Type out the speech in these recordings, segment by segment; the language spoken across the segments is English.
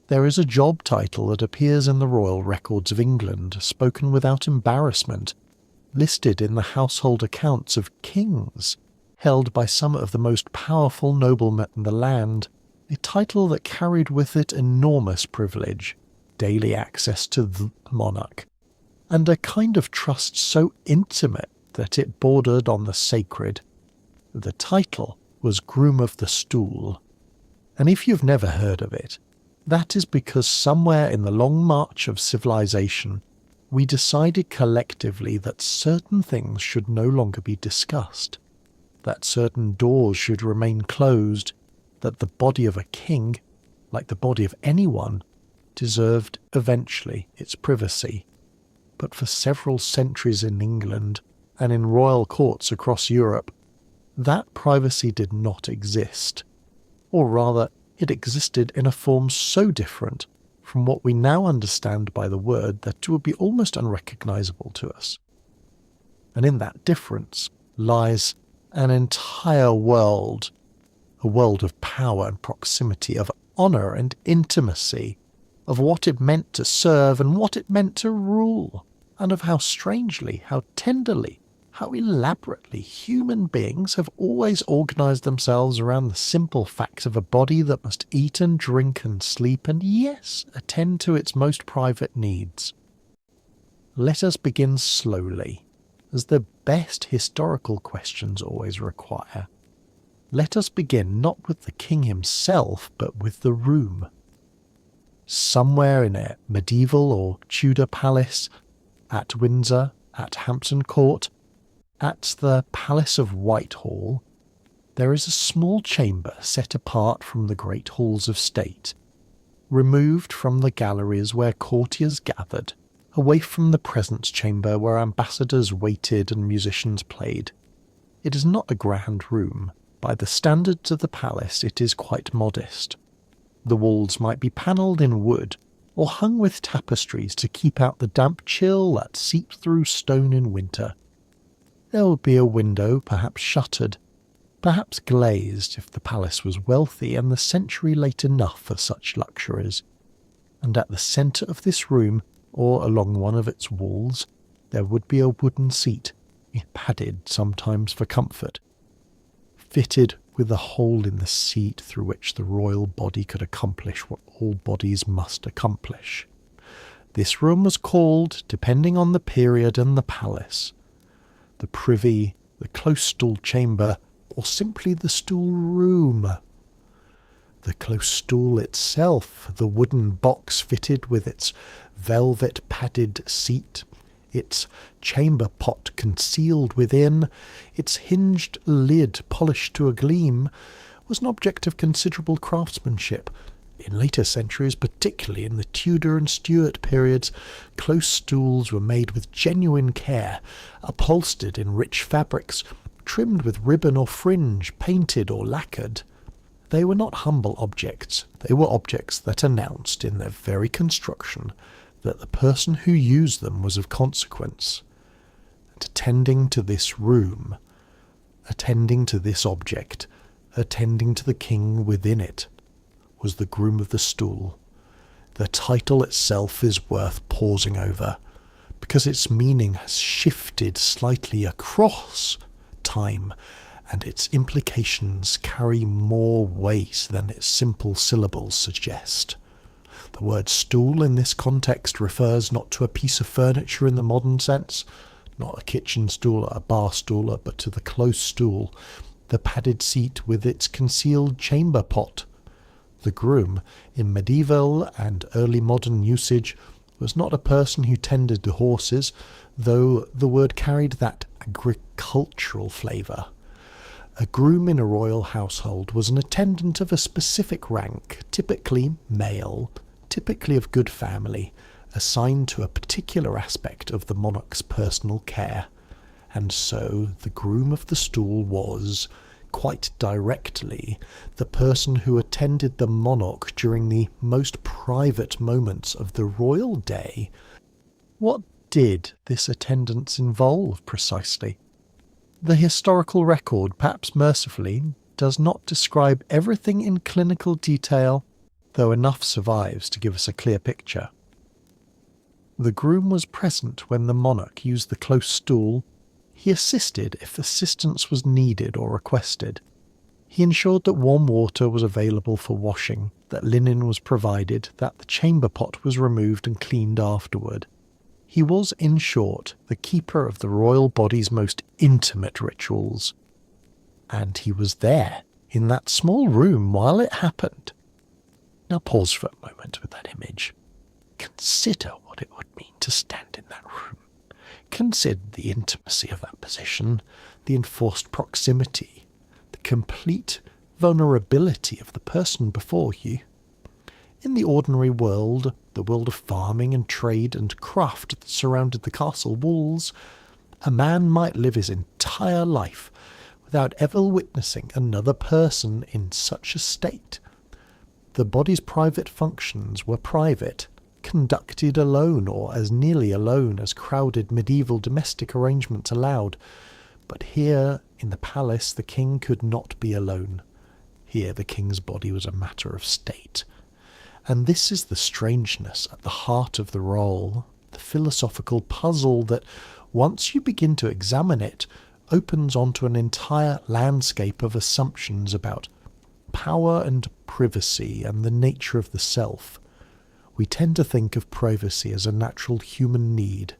There is a job title that appears in the royal records of England, spoken without embarrassment, listed in the household accounts of kings, held by some of the most powerful noblemen in the land, a title that carried with it enormous privilege, daily access to the monarch, and a kind of trust so intimate that it bordered on the sacred. The title was Groom of the Stool, and if you've never heard of it, that is because somewhere in the long march of civilization, we decided collectively that certain things should no longer be discussed, that certain doors should remain closed, that the body of a king, like the body of anyone, deserved eventually its privacy. But for several centuries in England, and in royal courts across Europe, that privacy did not exist. Or rather, it existed in a form so different from what we now understand by the word that it would be almost unrecognizable to us. And in that difference lies an entire world, a world of power and proximity, of honour and intimacy, of what it meant to serve and what it meant to rule, and of how strangely, how tenderly, how elaborately human beings have always organised themselves around the simple fact of a body that must eat and drink and sleep and, yes, attend to its most private needs. Let us begin slowly, as the best historical questions always require. Let us begin not with the king himself, but with the room. Somewhere in a medieval or Tudor palace, at Windsor, at Hampton Court, at the Palace of Whitehall, there is a small chamber set apart from the great halls of state, removed from the galleries where courtiers gathered, away from the presence chamber where ambassadors waited and musicians played. It is not a grand room. By the standards of the palace it is quite modest. The walls might be panelled in wood, or hung with tapestries to keep out the damp chill that seeps through stone in winter. There would be a window, perhaps shuttered, perhaps glazed if the palace was wealthy and the century late enough for such luxuries. And at the centre of this room, or along one of its walls, there would be a wooden seat, padded sometimes for comfort, fitted with a hole in the seat through which the royal body could accomplish what all bodies must accomplish. This room was called, depending on the period and the palace, the privy, the close stool chamber, or simply the stool room. The close stool itself, the wooden box fitted with its velvet padded seat, its chamber pot concealed within, its hinged lid polished to a gleam, was an object of considerable craftsmanship. In later centuries, particularly in the Tudor and Stuart periods, close stools were made with genuine care, upholstered in rich fabrics, trimmed with ribbon or fringe, painted or lacquered. They were not humble objects, they were objects that announced in their very construction that the person who used them was of consequence. And attending to this room, attending to this object, attending to the king within it, was the Groom of the Stool. The title itself is worth pausing over, because its meaning has shifted slightly across time, and its implications carry more weight than its simple syllables suggest. The word stool in this context refers not to a piece of furniture in the modern sense, not a kitchen stool or a bar stool, but to the close stool, the padded seat with its concealed chamber pot. The groom, in medieval and early modern usage, was not a person who tended the horses, though the word carried that agricultural flavour. A groom in a royal household was an attendant of a specific rank, typically male, typically of good family, assigned to a particular aspect of the monarch's personal care. And so the Groom of the Stool was, quite directly, the person who attended the monarch during the most private moments of the royal day. What did this attendance involve precisely? The historical record, perhaps mercifully, does not describe everything in clinical detail, though enough survives to give us a clear picture. The groom was present when the monarch used the close stool. He assisted if assistance was needed or requested. He ensured that warm water was available for washing, that linen was provided, that the chamber pot was removed and cleaned afterward. He was, in short, the keeper of the royal body's most intimate rituals. And he was there, in that small room, while it happened. Now pause for a moment with that image. Consider what it would mean to stand in that room. Consider the intimacy of that position, the enforced proximity, the complete vulnerability of the person before you. In the ordinary world, the world of farming and trade and craft that surrounded the castle walls, a man might live his entire life without ever witnessing another person in such a state. The body's private functions were private, conducted alone or as nearly alone as crowded medieval domestic arrangements allowed. But here, in the palace, the king could not be alone. Here the king's body was a matter of state. And this is the strangeness at the heart of the role, the philosophical puzzle that, once you begin to examine it, opens onto an entire landscape of assumptions about power and privacy and the nature of the self. We tend to think of privacy as a natural human need,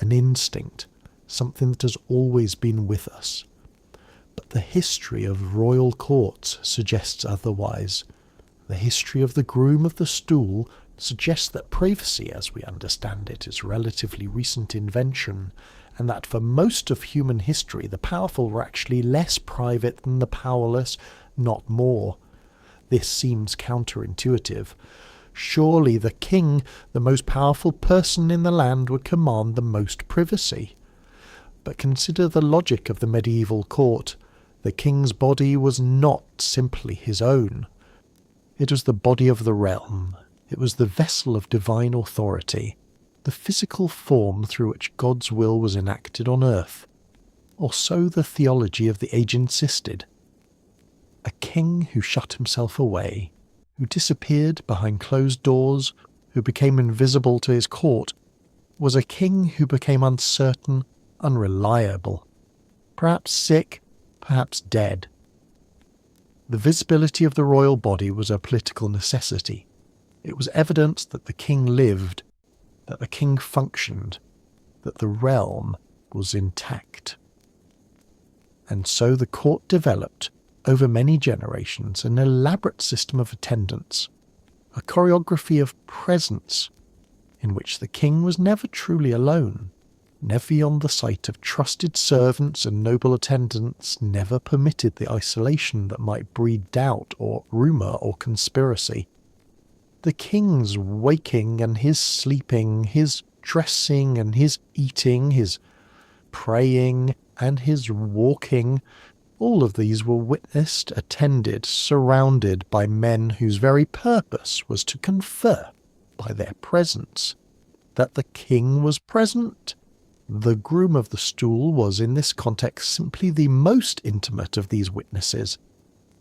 an instinct, something that has always been with us. But the history of royal courts suggests otherwise. The history of the Groom of the Stool suggests that privacy, as we understand it, is a relatively recent invention, and that for most of human history the powerful were actually less private than the powerless, not more. This seems counterintuitive. Surely the king, the most powerful person in the land, would command the most privacy. But consider the logic of the medieval court. The king's body was not simply his own. It was the body of the realm. It was the vessel of divine authority, the physical form through which God's will was enacted on earth. Or so the theology of the age insisted. A king who shut himself away, who disappeared behind closed doors, who became invisible to his court, was a king who became uncertain, unreliable, perhaps sick, perhaps dead. The visibility of the royal body was a political necessity. It was evidence that the king lived, that the king functioned, that the realm was intact. And so the court developed, over many generations, an elaborate system of attendants, a choreography of presence, in which the king was never truly alone, never beyond the sight of trusted servants and noble attendants, never permitted the isolation that might breed doubt or rumour or conspiracy. The king's waking and his sleeping, his dressing and his eating, his praying and his walking, all of these were witnessed, attended, surrounded by men whose very purpose was to confer, by their presence, that the king was present. The Groom of the Stool was in this context simply the most intimate of these witnesses.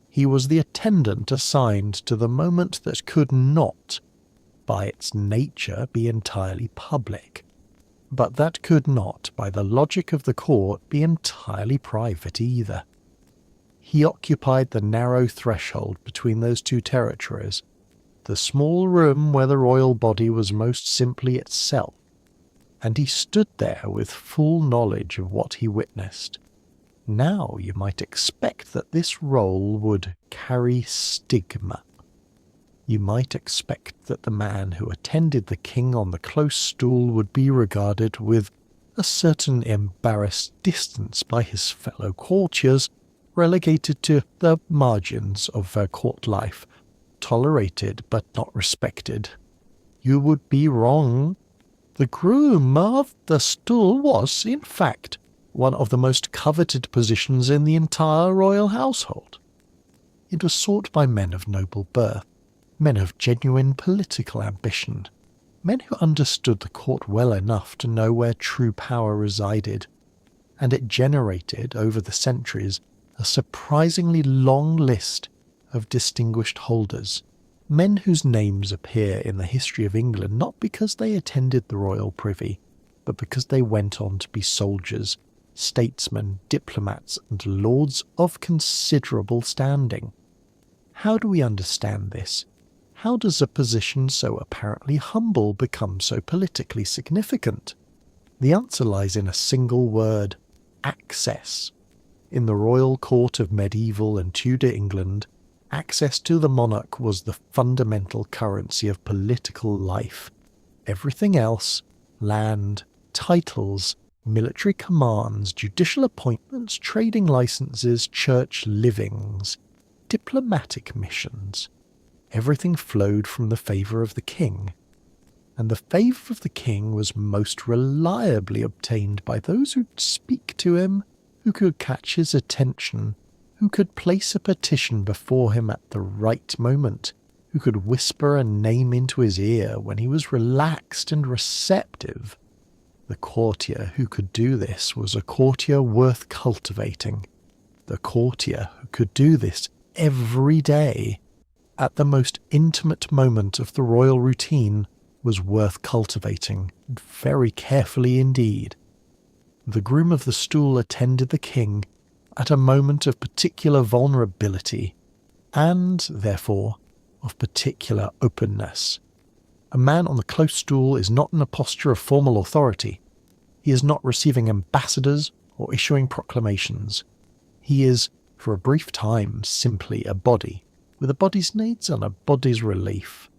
He was the attendant assigned to the moment that could not, by its nature, be entirely public, but that could not, by the logic of the court, be entirely private either. He occupied the narrow threshold between those two territories, the small room where the royal body was most simply itself, and he stood there with full knowledge of what he witnessed. Now you might expect that this role would carry stigma. You might expect that the man who attended the king on the close stool would be regarded with a certain embarrassed distance by his fellow courtiers, relegated to the margins of court life, tolerated but not respected. You would be wrong. The Groom of the Stool was, in fact, one of the most coveted positions in the entire royal household. It was sought by men of noble birth, men of genuine political ambition, men who understood the court well enough to know where true power resided, and it generated, over the centuries, a surprisingly long list of distinguished holders, Men whose names appear in the history of England not because they attended the royal privy, but because they went on to be soldiers, statesmen, diplomats, and lords of considerable standing. How do we understand this? How does a position so apparently humble become so politically significant? The answer lies in a single word: access. In the royal court of medieval and Tudor England, access to the monarch was the fundamental currency of political life. Everything else, land, titles, military commands, judicial appointments, trading licenses, church livings, diplomatic missions, everything flowed from the favour of the king. And the favour of the king was most reliably obtained by those who could speak to him, who could catch his attention, who could place a petition before him at the right moment, who could whisper a name into his ear when he was relaxed and receptive. The courtier who could do this was a courtier worth cultivating. The courtier who could do this every day, at the most intimate moment of the royal routine, was worth cultivating very carefully indeed. The groom of the stool attended the king at a moment of particular vulnerability, and, therefore, of particular openness. A man on the close stool is not in a posture of formal authority. He is not receiving ambassadors or issuing proclamations. He is, for a brief time, simply a body, with a body's needs and a body's relief.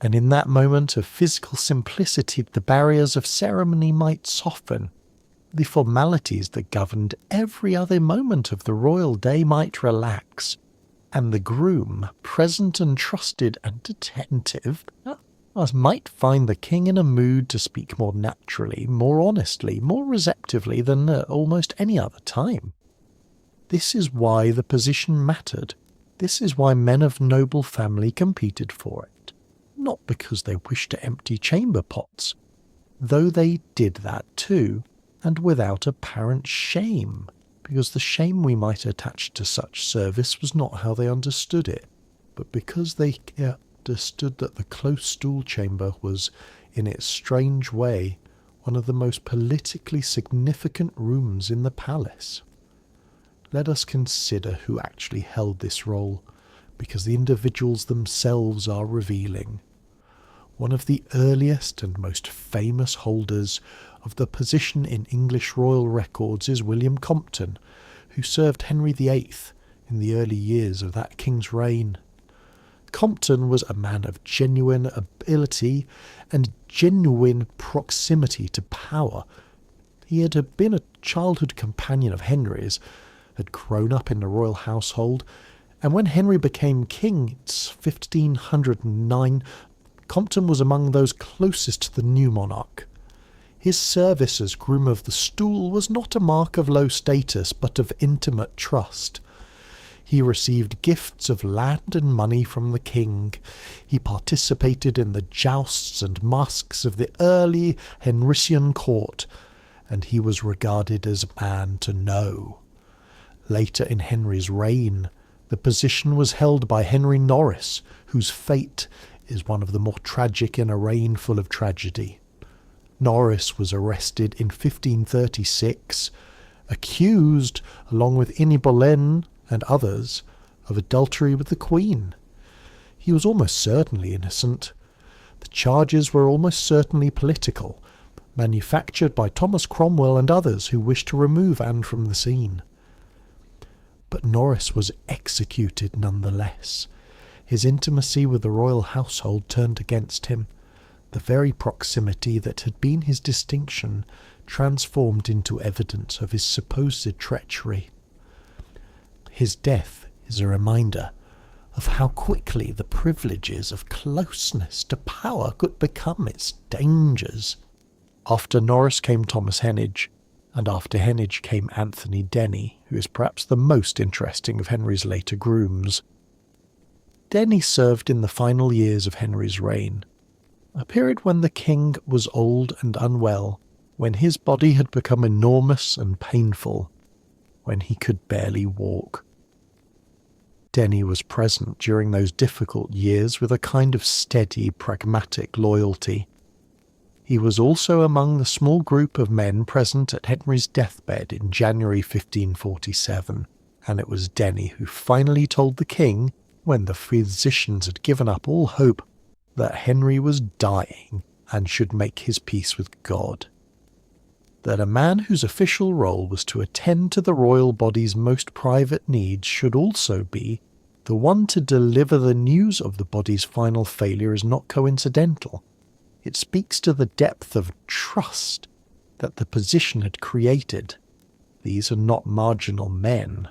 And in that moment of physical simplicity, the barriers of ceremony might soften. The formalities that governed every other moment of the royal day might relax, and the groom, present and trusted and attentive, might find the king in a mood to speak more naturally, more honestly, more receptively than almost any other time. This is why the position mattered. This is why men of noble family competed for it. Not because they wished to empty chamber pots, though they did that too, and without apparent shame, because the shame we might attach to such service was not how they understood it, but because they understood that the close stool chamber was, in its strange way, one of the most politically significant rooms in the palace. Let us consider who actually held this role, because the individuals themselves are revealing. One of the earliest and most famous holders of the position in English royal records is William Compton, who served Henry VIII in the early years of that king's reign. Compton was a man of genuine ability and genuine proximity to power. He had been a childhood companion of Henry's, had grown up in the royal household, and when Henry became king in 1509, Compton was among those closest to the new monarch. His service as groom of the stool was not a mark of low status, but of intimate trust. He received gifts of land and money from the king. He participated in the jousts and masques of the early Henrician court, and he was regarded as a man to know. Later in Henry's reign, the position was held by Henry Norris, whose fate is one of the more tragic in a reign full of tragedy. Norris was arrested in 1536, accused, along with Inny Boleyn and others, of adultery with the Queen. He was almost certainly innocent. The charges were almost certainly political, manufactured by Thomas Cromwell and others who wished to remove Anne from the scene. But Norris was executed nonetheless. His intimacy with the royal household turned against him. The very proximity that had been his distinction transformed into evidence of his supposed treachery. His death is a reminder of how quickly the privileges of closeness to power could become its dangers. After Norris came Thomas Heneage, and after Heneage came Anthony Denny, who is perhaps the most interesting of Henry's later grooms. Denny served in the final years of Henry's reign, a period when the king was old and unwell, when his body had become enormous and painful, when he could barely walk. Denny was present during those difficult years with a kind of steady, pragmatic loyalty. He was also among the small group of men present at Henry's deathbed in January 1547, and it was Denny who finally told the king, when the physicians had given up all hope, that Henry was dying and should make his peace with God. That a man whose official role was to attend to the royal body's most private needs should also be the one to deliver the news of the body's final failure is not coincidental. It speaks to the depth of trust that the position had created. These are not marginal men.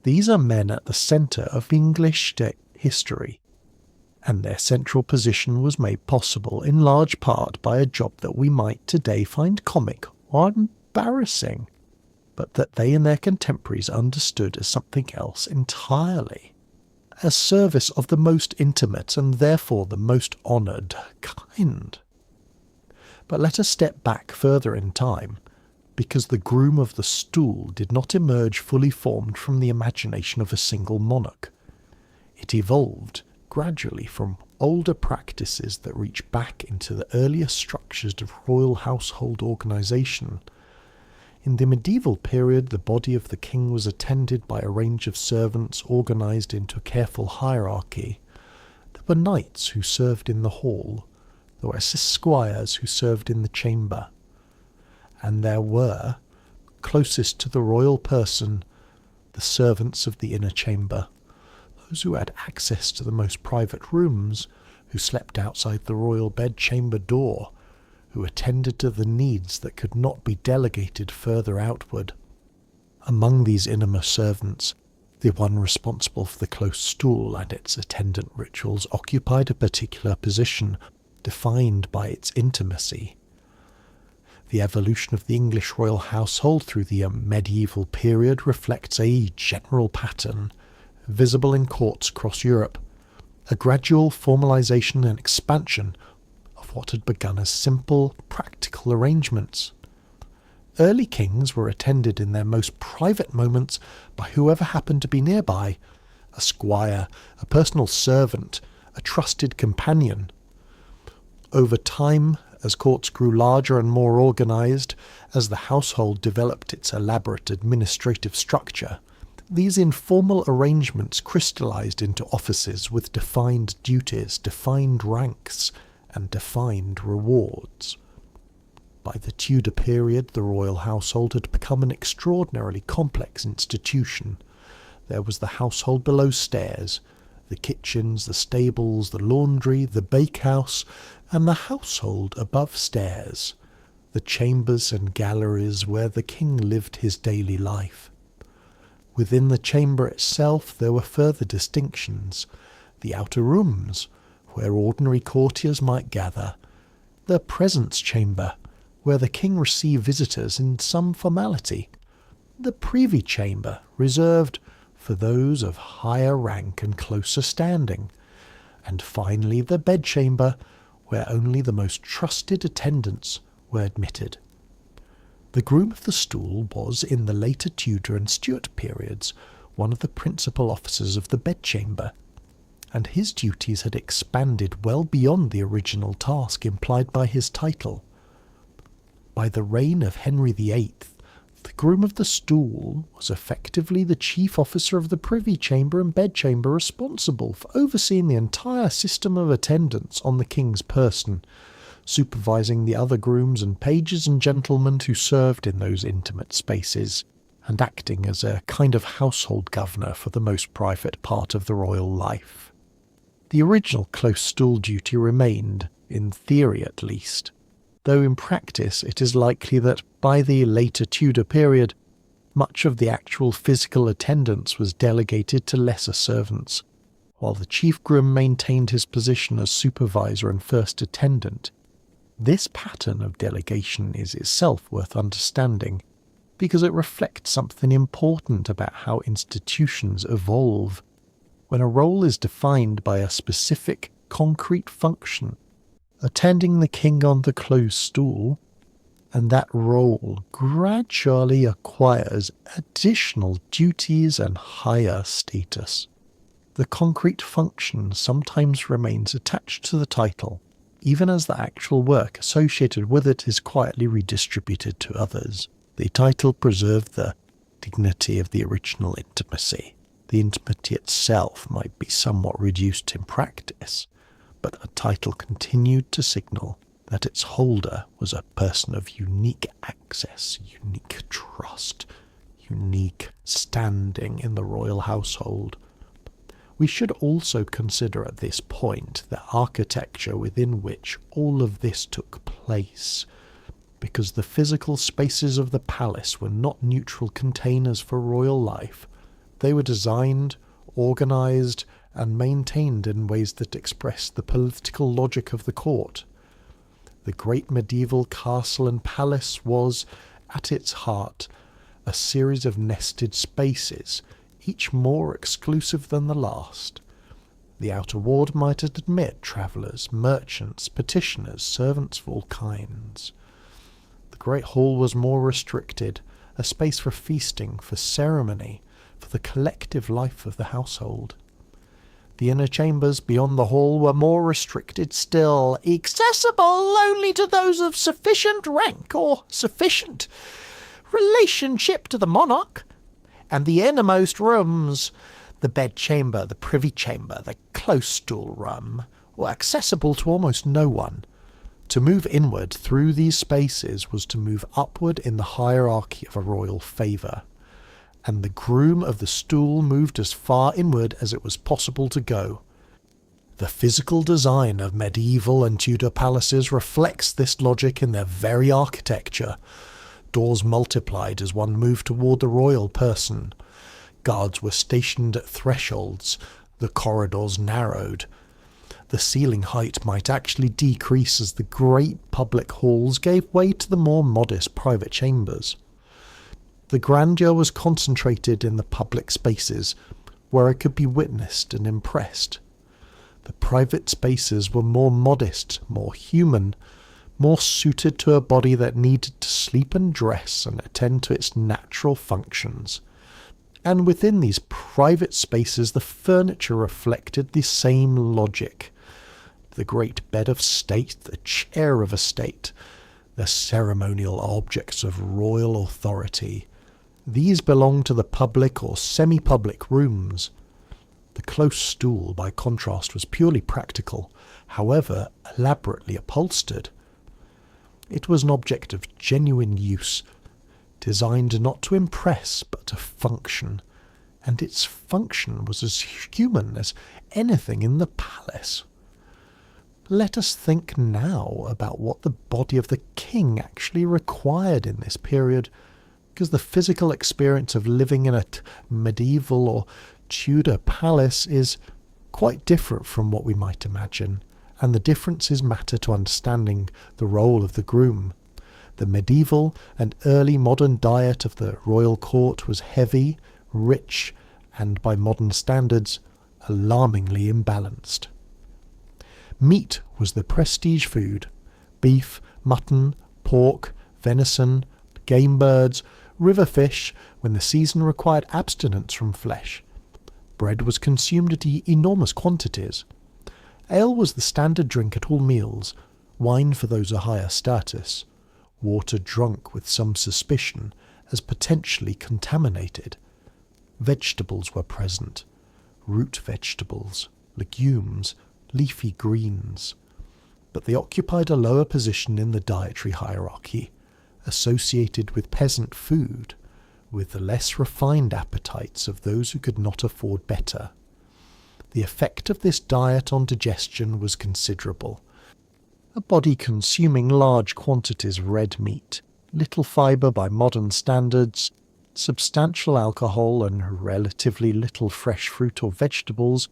These are men at the centre of English history, and their central position was made possible in large part by a job that we might today find comic or embarrassing, but that they and their contemporaries understood as something else entirely, as service of the most intimate and therefore the most honoured kind. But let us step back further in time, because the Groom of the Stool did not emerge fully formed from the imagination of a single monarch. It evolved gradually from older practices that reach back into the earlier structures of royal household organisation. In the medieval period, the body of the king was attended by a range of servants organised into a careful hierarchy. There were knights who served in the hall, there were squires who served in the chamber, and there were, closest to the royal person, the servants of the inner chamber, those who had access to the most private rooms, who slept outside the royal bedchamber door, who attended to the needs that could not be delegated further outward. Among these innermost servants, the one responsible for the close stool and its attendant rituals occupied a particular position, defined by its intimacy. The evolution of the English royal household through the medieval period reflects a general pattern, visible in courts across Europe, a gradual formalisation and expansion of what had begun as simple, practical arrangements. Early kings were attended in their most private moments by whoever happened to be nearby, a squire, a personal servant, a trusted companion. Over time, as courts grew larger and more organised, as the household developed its elaborate administrative structure, these informal arrangements crystallised into offices with defined duties, defined ranks, and defined rewards. By the Tudor period, the royal household had become an extraordinarily complex institution. There was the household below stairs, the kitchens, the stables, the laundry, the bakehouse, and the household above stairs, the chambers and galleries where the king lived his daily life. Within the chamber itself there were further distinctions: the outer rooms, where ordinary courtiers might gather, the presence chamber, where the king received visitors in some formality, the privy chamber, reserved for those of higher rank and closer standing, and finally the bedchamber, where only the most trusted attendants were admitted. The Groom of the Stool was, in the later Tudor and Stuart periods, one of the principal officers of the bedchamber, and his duties had expanded well beyond the original task implied by his title. By the reign of Henry VIII, the Groom of the Stool was effectively the chief officer of the privy chamber and bedchamber, responsible for overseeing the entire system of attendance on the king's person, supervising the other grooms and pages and gentlemen who served in those intimate spaces, and acting as a kind of household governor for the most private part of the royal life. The original close stool duty remained, in theory at least, though in practice it is likely that by the later Tudor period, much of the actual physical attendance was delegated to lesser servants, while the chief groom maintained his position as supervisor and first attendant. This pattern of delegation is itself worth understanding, because it reflects something important about how institutions evolve. When a role is defined by a specific, concrete function, attending the king on the closed stool, and that role gradually acquires additional duties and higher status. The concrete function sometimes remains attached to the title, even as the actual work associated with it is quietly redistributed to others. The title preserved the dignity of the original intimacy. The intimacy itself might be somewhat reduced in practice, but a title continued to signal that its holder was a person of unique access, unique trust, unique standing in the royal household. We should also consider at this point the architecture within which all of this took place, because the physical spaces of the palace were not neutral containers for royal life. They were designed, organised, and maintained in ways that expressed the political logic of the court. The great medieval castle and palace was, at its heart, a series of nested spaces, each more exclusive than the last. The outer ward might admit travellers, merchants, petitioners, servants of all kinds. The great hall was more restricted, a space for feasting, for ceremony, for the collective life of the household. The inner chambers beyond the hall were more restricted still, accessible only to those of sufficient rank or sufficient relationship to the monarch. And the innermost rooms, the bedchamber, the privy chamber, the close stool room, were accessible to almost no one. To move inward through these spaces was to move upward in the hierarchy of a royal favour, and the groom of the stool moved as far inward as it was possible to go. The physical design of medieval and Tudor palaces reflects this logic in their very architecture. Doors multiplied as one moved toward the royal person. Guards were stationed at thresholds. The corridors narrowed. The ceiling height might actually decrease as the great public halls gave way to the more modest private chambers. The grandeur was concentrated in the public spaces, where it could be witnessed and impressed. The private spaces were more modest, more human, more suited to a body that needed to sleep and dress and attend to its natural functions. And within these private spaces the furniture reflected the same logic. The great bed of state, the chair of a state, the ceremonial objects of royal authority. These belonged to the public or semi-public rooms. The close stool, by contrast, was purely practical, however elaborately upholstered. It was an object of genuine use, designed not to impress but to function, and its function was as human as anything in the palace. Let us think now about what the body of the king actually required in this period, because the physical experience of living in a medieval or Tudor palace is quite different from what we might imagine, and the differences matter to understanding the role of the groom. The medieval and early modern diet of the royal court was heavy, rich, and by modern standards, alarmingly imbalanced. Meat was the prestige food. Beef, mutton, pork, venison, game birds, river fish, when the season required abstinence from flesh. Bread was consumed at enormous quantities. Ale was the standard drink at all meals, wine for those of higher status, water drunk with some suspicion as potentially contaminated. Vegetables were present, root vegetables, legumes, leafy greens, but they occupied a lower position in the dietary hierarchy, associated with peasant food, with the less refined appetites of those who could not afford better. The effect of this diet on digestion was considerable. A body consuming large quantities of red meat, little fibre by modern standards, substantial alcohol and relatively little fresh fruit or vegetables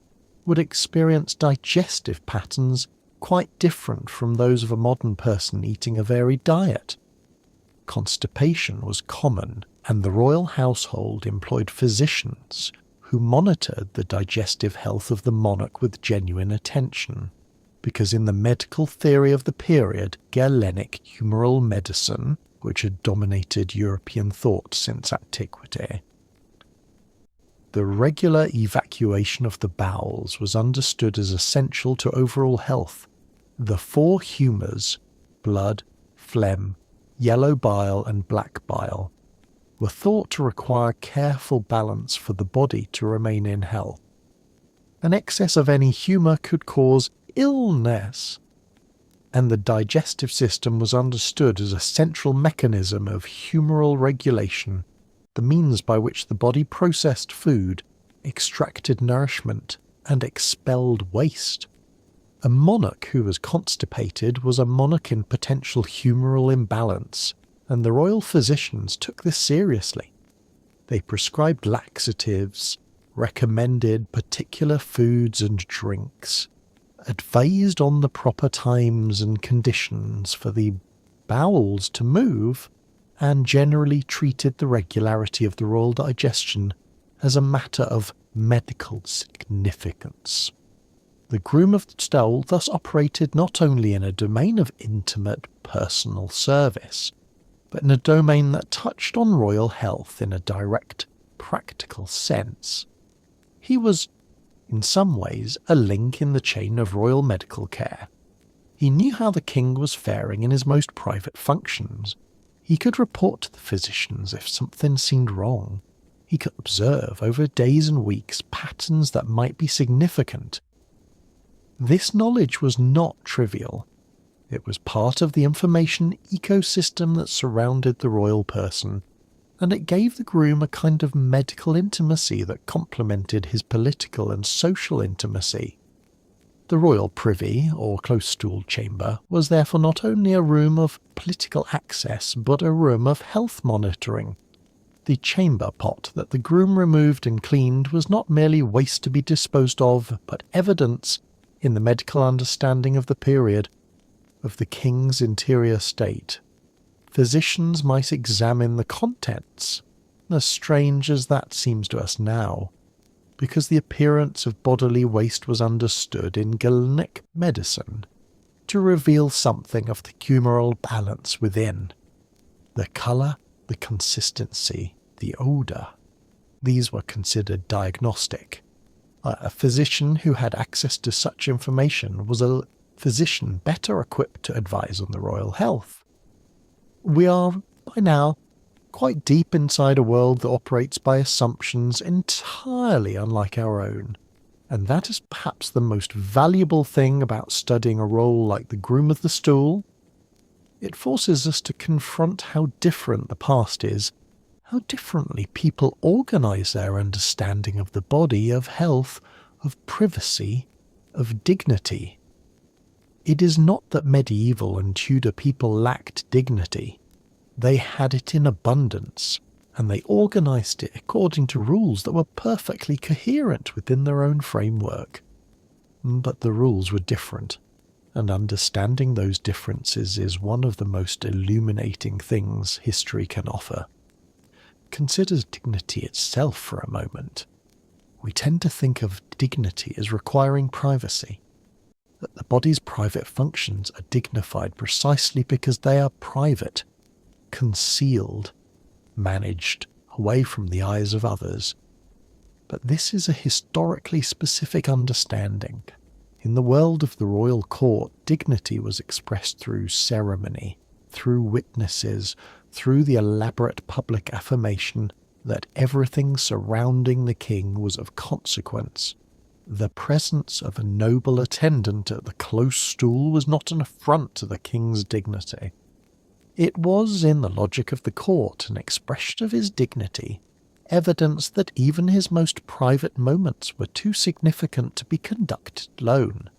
would experience digestive patterns quite different from those of a modern person eating a varied diet. Constipation was common, and the royal household employed physicians who monitored the digestive health of the monarch with genuine attention, because in the medical theory of the period, Galenic humoral medicine, which had dominated European thought since antiquity, The regular evacuation of the bowels was understood as essential to overall health. The four humours, blood, phlegm, yellow bile and black bile, were thought to require careful balance for the body to remain in health. An excess of any humour could cause illness, and the digestive system was understood as a central mechanism of humoral regulation, the means by which the body processed food, extracted nourishment, and expelled waste. A monarch who was constipated was a monarch in potential humoral imbalance, and the royal physicians took this seriously. They prescribed laxatives, recommended particular foods and drinks, advised on the proper times and conditions for the bowels to move, and generally treated the regularity of the royal digestion as a matter of medical significance. The groom of the Stool thus operated not only in a domain of intimate personal service, but in a domain that touched on royal health in a direct, practical sense. He was, in some ways, a link in the chain of royal medical care. He knew how the king was faring in his most private functions. He could report to the physicians if something seemed wrong. He could observe over days and weeks patterns that might be significant. This knowledge was not trivial. It was part of the information ecosystem that surrounded the royal person, and it gave the groom a kind of medical intimacy that complemented his political and social intimacy. The royal privy, or close stool chamber, was therefore not only a room of political access, but a room of health monitoring. The chamber pot that the groom removed and cleaned was not merely waste to be disposed of, but evidence, in the medical understanding of the period, of the king's interior state. Physicians might examine the contents, as strange as that seems to us now, because the appearance of bodily waste was understood in Galenic medicine to reveal something of the humoral balance within. The colour, the consistency, the odour. These were considered diagnostic. A physician who had access to such information was a physician better equipped to advise on the royal health. We are, by now, quite deep inside a world that operates by assumptions entirely unlike our own, and that is perhaps the most valuable thing about studying a role like the Groom of the Stool. It forces us to confront how different the past is, how differently people organise their understanding of the body, of health, of privacy, of dignity. It is not that medieval and Tudor people lacked dignity. They had it in abundance, and they organised it according to rules that were perfectly coherent within their own framework. But the rules were different, and understanding those differences is one of the most illuminating things history can offer. Consider dignity itself for a moment. We tend to think of dignity as requiring privacy, that the body's private functions are dignified precisely because they are private, concealed, managed away from the eyes of others. But this is a historically specific understanding. In the world of the royal court, dignity was expressed through ceremony, through witnesses, through the elaborate public affirmation that everything surrounding the king was of consequence. The presence of a noble attendant at the close stool was not an affront to the king's dignity. It was, in the logic of the court, an expression of his dignity, evidence that even his most private moments were too significant to be conducted alone,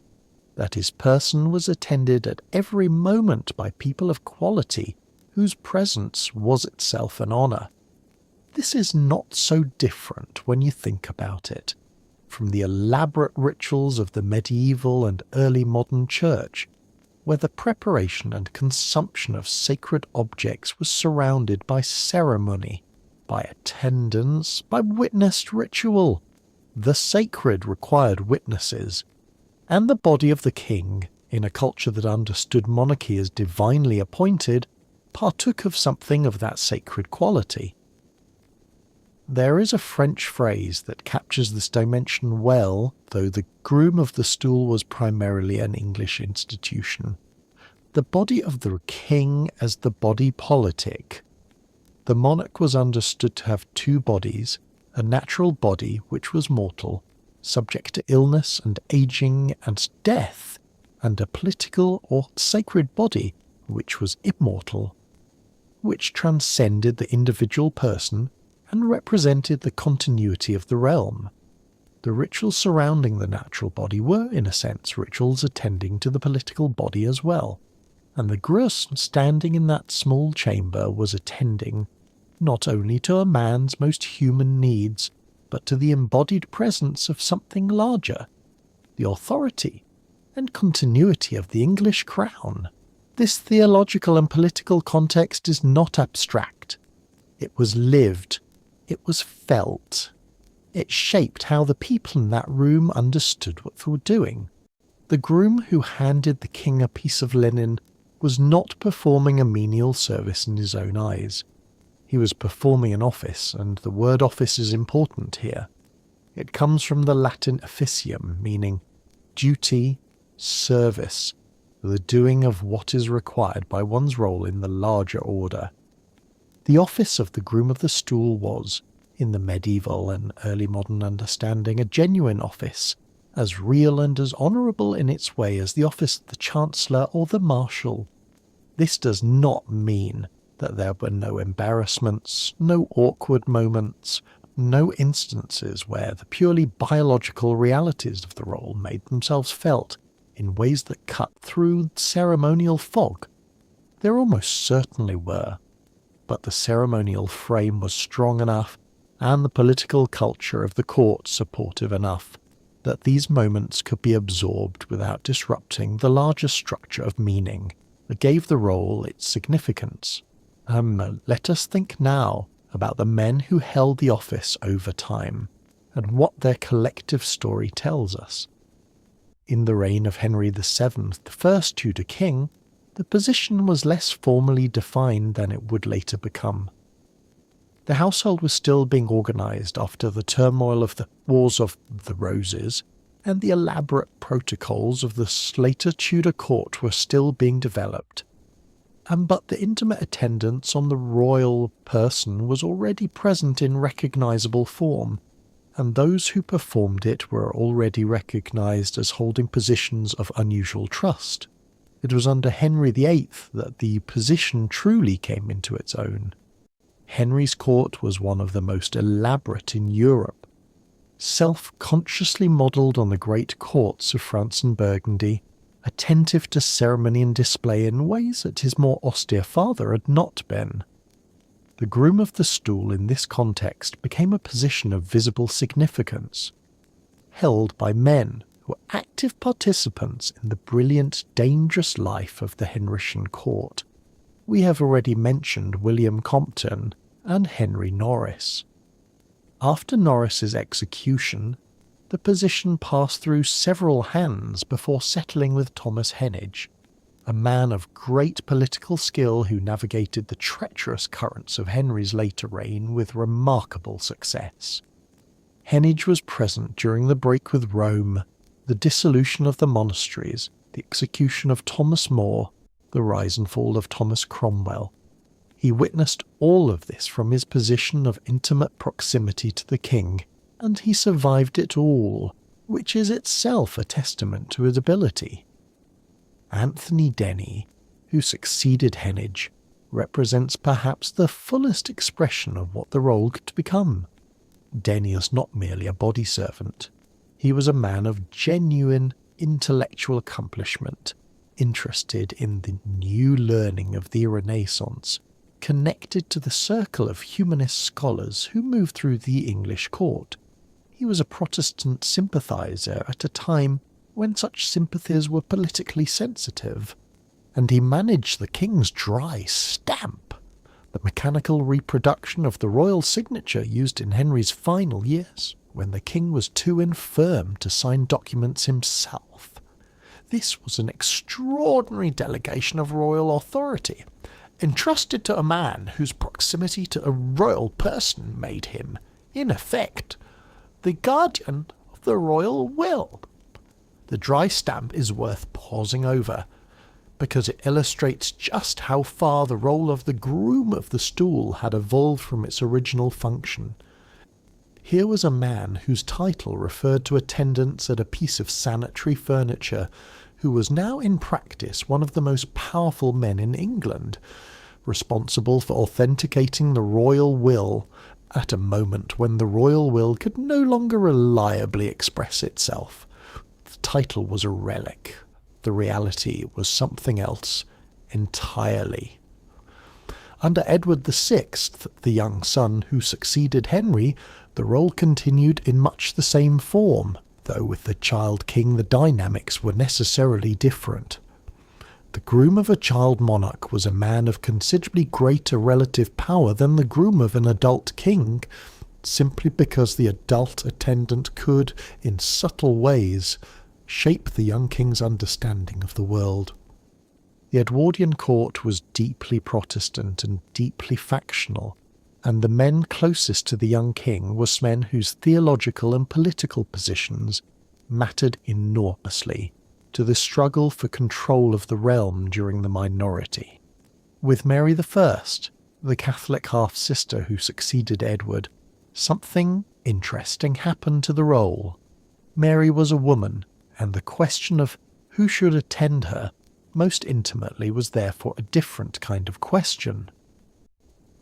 that his person was attended at every moment by people of quality, whose presence was itself an honour. This is not so different when you think about it from the elaborate rituals of the medieval and early modern church, where the preparation and consumption of sacred objects was surrounded by ceremony, by attendance, by witnessed ritual. The sacred required witnesses, and the body of the king, in a culture that understood monarchy as divinely appointed, partook of something of that sacred quality. There is a French phrase that captures this dimension well, though the Groom of the Stool was primarily an English institution. The body of the king as the body politic. The monarch was understood to have two bodies, a natural body which was mortal, subject to illness and aging and death, and a political or sacred body which was immortal, which transcended the individual person and represented the continuity of the realm. The rituals surrounding the natural body were, in a sense, rituals attending to the political body as well, and the Grus standing in that small chamber was attending not only to a man's most human needs, but to the embodied presence of something larger, the authority and continuity of the English crown. This theological and political context is not abstract. It was lived. It was felt. It shaped how the people in that room understood what they were doing. The groom who handed the king a piece of linen was not performing a menial service in his own eyes. He was performing an office, and the word office is important here. It comes from the Latin officium, meaning duty, service, the doing of what is required by one's role in the larger order. The office of the Groom of the Stool was, in the medieval and early modern understanding, a genuine office, as real and as honourable in its way as the office of the Chancellor or the Marshal. This does not mean that there were no embarrassments, no awkward moments, no instances where the purely biological realities of the role made themselves felt in ways that cut through ceremonial fog. There almost certainly were, but the ceremonial frame was strong enough and the political culture of the court supportive enough that these moments could be absorbed without disrupting the larger structure of meaning that gave the role its significance. Let us think now about the men who held the office over time and what their collective story tells us. In the reign of Henry VII, the first Tudor king, the position was less formally defined than it would later become. The household was still being organised after the turmoil of the Wars of the Roses, and the elaborate protocols of the later Tudor court were still being developed. But the intimate attendance on the royal person was already present in recognisable form, and those who performed it were already recognised as holding positions of unusual trust. It was under Henry VIII that the position truly came into its own. Henry's court was one of the most elaborate in Europe, self-consciously modelled on the great courts of France and Burgundy, attentive to ceremony and display in ways that his more austere father had not been. The Groom of the Stool in this context became a position of visible significance, held by men who were active participants in the brilliant, dangerous life of the Henrician court. We have already mentioned William Compton and Henry Norris. After Norris's execution, the position passed through several hands before settling with Thomas Heneage, a man of great political skill who navigated the treacherous currents of Henry's later reign with remarkable success. Heneage was present during the break with Rome, the dissolution of the monasteries, the execution of Thomas More, the rise and fall of Thomas Cromwell. He witnessed all of this from his position of intimate proximity to the king, and he survived it all, which is itself a testament to his ability. Anthony Denny, who succeeded Heneage, represents perhaps the fullest expression of what the role could become. Denny is not merely a body servant. He was a man of genuine intellectual accomplishment, interested in the new learning of the Renaissance, connected to the circle of humanist scholars who moved through the English court. He was a Protestant sympathiser at a time when such sympathies were politically sensitive, and he managed the king's dry stamp, the mechanical reproduction of the royal signature used in Henry's final years, when the king was too infirm to sign documents himself. This was an extraordinary delegation of royal authority, entrusted to a man whose proximity to a royal person made him, in effect, the guardian of the royal will. The dry stamp is worth pausing over, because it illustrates just how far the role of the groom of the stool had evolved from its original function. Here was a man whose title referred to attendants at a piece of sanitary furniture, who was now in practice one of the most powerful men in England, responsible for authenticating the royal will at a moment when the royal will could no longer reliably express itself. The title was a relic. The reality was something else entirely. Under Edward VI, the young son who succeeded Henry, the role continued in much the same form, though with the child king the dynamics were necessarily different. The groom of a child monarch was a man of considerably greater relative power than the groom of an adult king, simply because the adult attendant could, in subtle ways, shape the young king's understanding of the world. The Edwardian court was deeply Protestant and deeply factional, and the men closest to the young king were men whose theological and political positions mattered enormously to the struggle for control of the realm during the minority. With Mary I, the Catholic half-sister who succeeded Edward, something interesting happened to the role. Mary was a woman, and the question of who should attend her most intimately was therefore a different kind of question.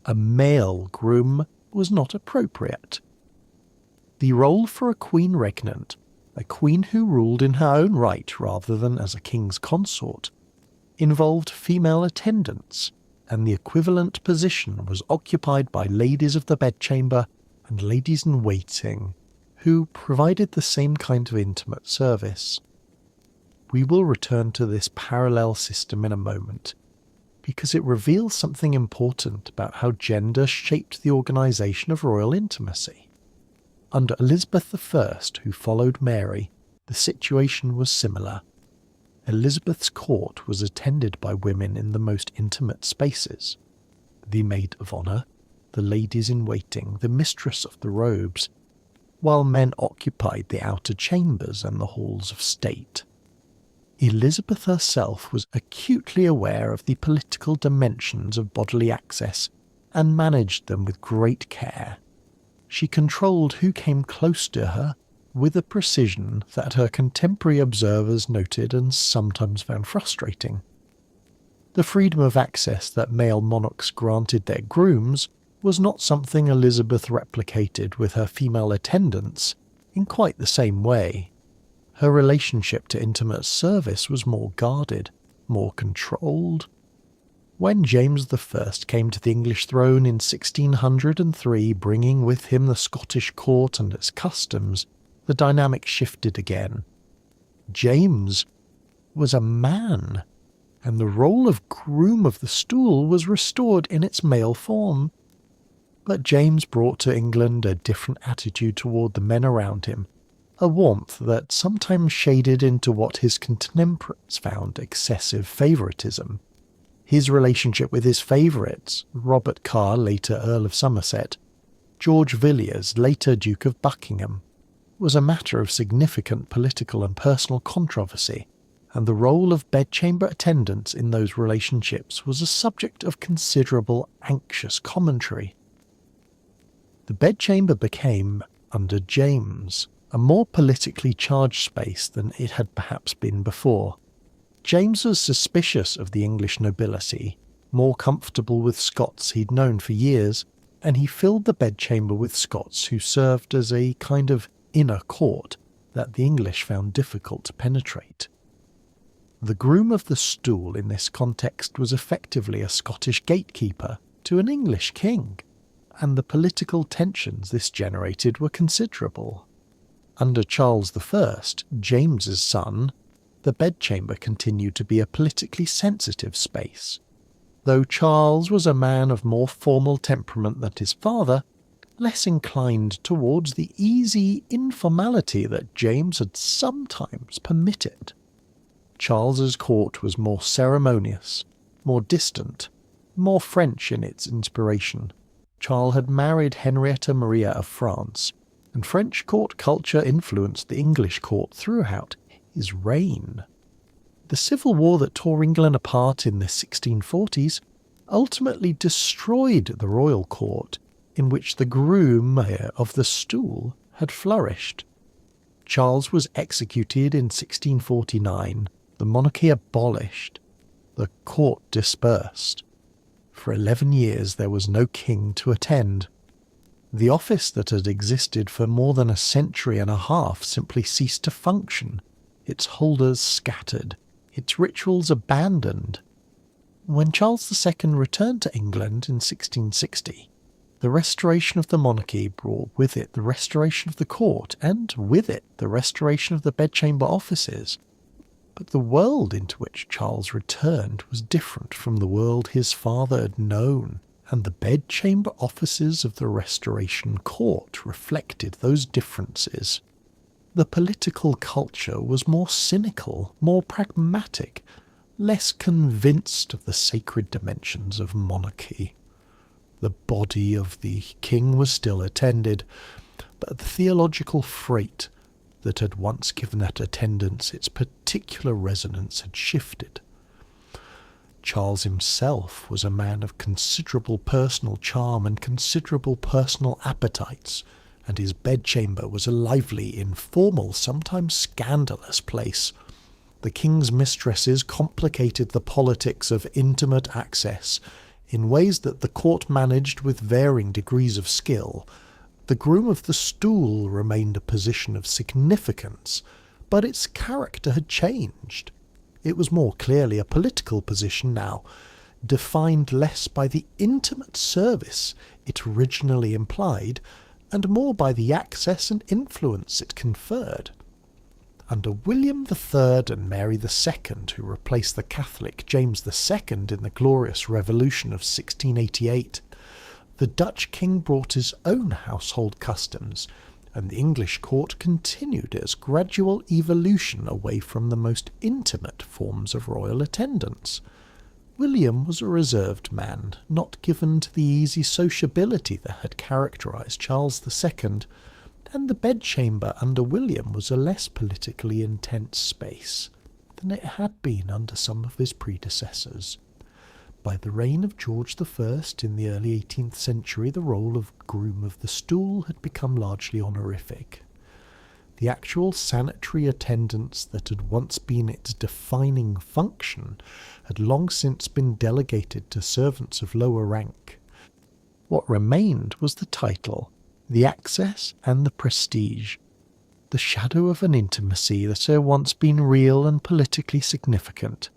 A male groom was not appropriate. The role for a queen regnant, a queen who ruled in her own right rather than as a king's consort, involved female attendants, and the equivalent position was occupied by ladies of the bedchamber and ladies-in-waiting, who provided the same kind of intimate service. We will return to this parallel system in a moment, because it reveals something important about how gender shaped the organisation of royal intimacy. Under Elizabeth I, who followed Mary, the situation was similar. Elizabeth's court was attended by women in the most intimate spaces. The maid of honour, the ladies-in-waiting, the mistress of the robes, while men occupied the outer chambers and the halls of state. Elizabeth herself was acutely aware of the political dimensions of bodily access and managed them with great care. She controlled who came close to her with a precision that her contemporary observers noted and sometimes found frustrating. The freedom of access that male monarchs granted their grooms was not something Elizabeth replicated with her female attendants in quite the same way. Her relationship to intimate service was more guarded, more controlled. When James I came to the English throne in 1603, bringing with him the Scottish court and its customs, the dynamic shifted again. James was a man, and the role of groom of the stool was restored in its male form. But James brought to England a different attitude toward the men around him, a warmth that sometimes shaded into what his contemporaries found excessive favouritism. His relationship with his favourites, Robert Carr, later Earl of Somerset, George Villiers, later Duke of Buckingham, was a matter of significant political and personal controversy, and the role of bedchamber attendants in those relationships was a subject of considerable anxious commentary. The bedchamber became, under James, a more politically charged space than it had perhaps been before. James was suspicious of the English nobility, more comfortable with Scots he'd known for years, and he filled the bedchamber with Scots who served as a kind of inner court that the English found difficult to penetrate. The groom of the stool in this context was effectively a Scottish gatekeeper to an English king, and the political tensions this generated were considerable. Under Charles I, James's son, the bedchamber continued to be a politically sensitive space. Though Charles was a man of more formal temperament than his father, less inclined towards the easy informality that James had sometimes permitted. Charles's court was more ceremonious, more distant, more French in its inspiration. Charles had married Henrietta Maria of France, and French court culture influenced the English court throughout his reign. The civil war that tore England apart in the 1640s ultimately destroyed the royal court, in which the Groom of the Stool had flourished. Charles was executed in 1649, the monarchy abolished, the court dispersed. For 11 years there was no king to attend. The office that had existed for more than a century and a half simply ceased to function, its holders scattered, its rituals abandoned. When Charles II returned to England in 1660, the restoration of the monarchy brought with it the restoration of the court, and with it the restoration of the bedchamber offices. But the world into which Charles returned was different from the world his father had known, and the bedchamber offices of the Restoration Court reflected those differences. The political culture was more cynical, more pragmatic, less convinced of the sacred dimensions of monarchy. The body of the king was still attended, but the theological freight that had once given that attendance its particular resonance had shifted. Charles himself was a man of considerable personal charm and considerable personal appetites, and his bedchamber was a lively, informal, sometimes scandalous place. The king's mistresses complicated the politics of intimate access in ways that the court managed with varying degrees of skill. The Groom of the Stool remained a position of significance, but its character had changed. It was more clearly a political position now, defined less by the intimate service it originally implied, and more by the access and influence it conferred. Under William III and Mary II, who replaced the Catholic James II in the Glorious Revolution of 1688, the Dutch king brought his own household customs, and the English court continued its gradual evolution away from the most intimate forms of royal attendance. William was a reserved man, not given to the easy sociability that had characterised Charles II, and the bedchamber under William was a less politically intense space than it had been under some of his predecessors. By the reign of George I in the early 18th century, the role of Groom of the Stool had become largely honorific. The actual sanitary attendance that had once been its defining function had long since been delegated to servants of lower rank. What remained was the title, the access and the prestige, the shadow of an intimacy that had once been real and politically significant.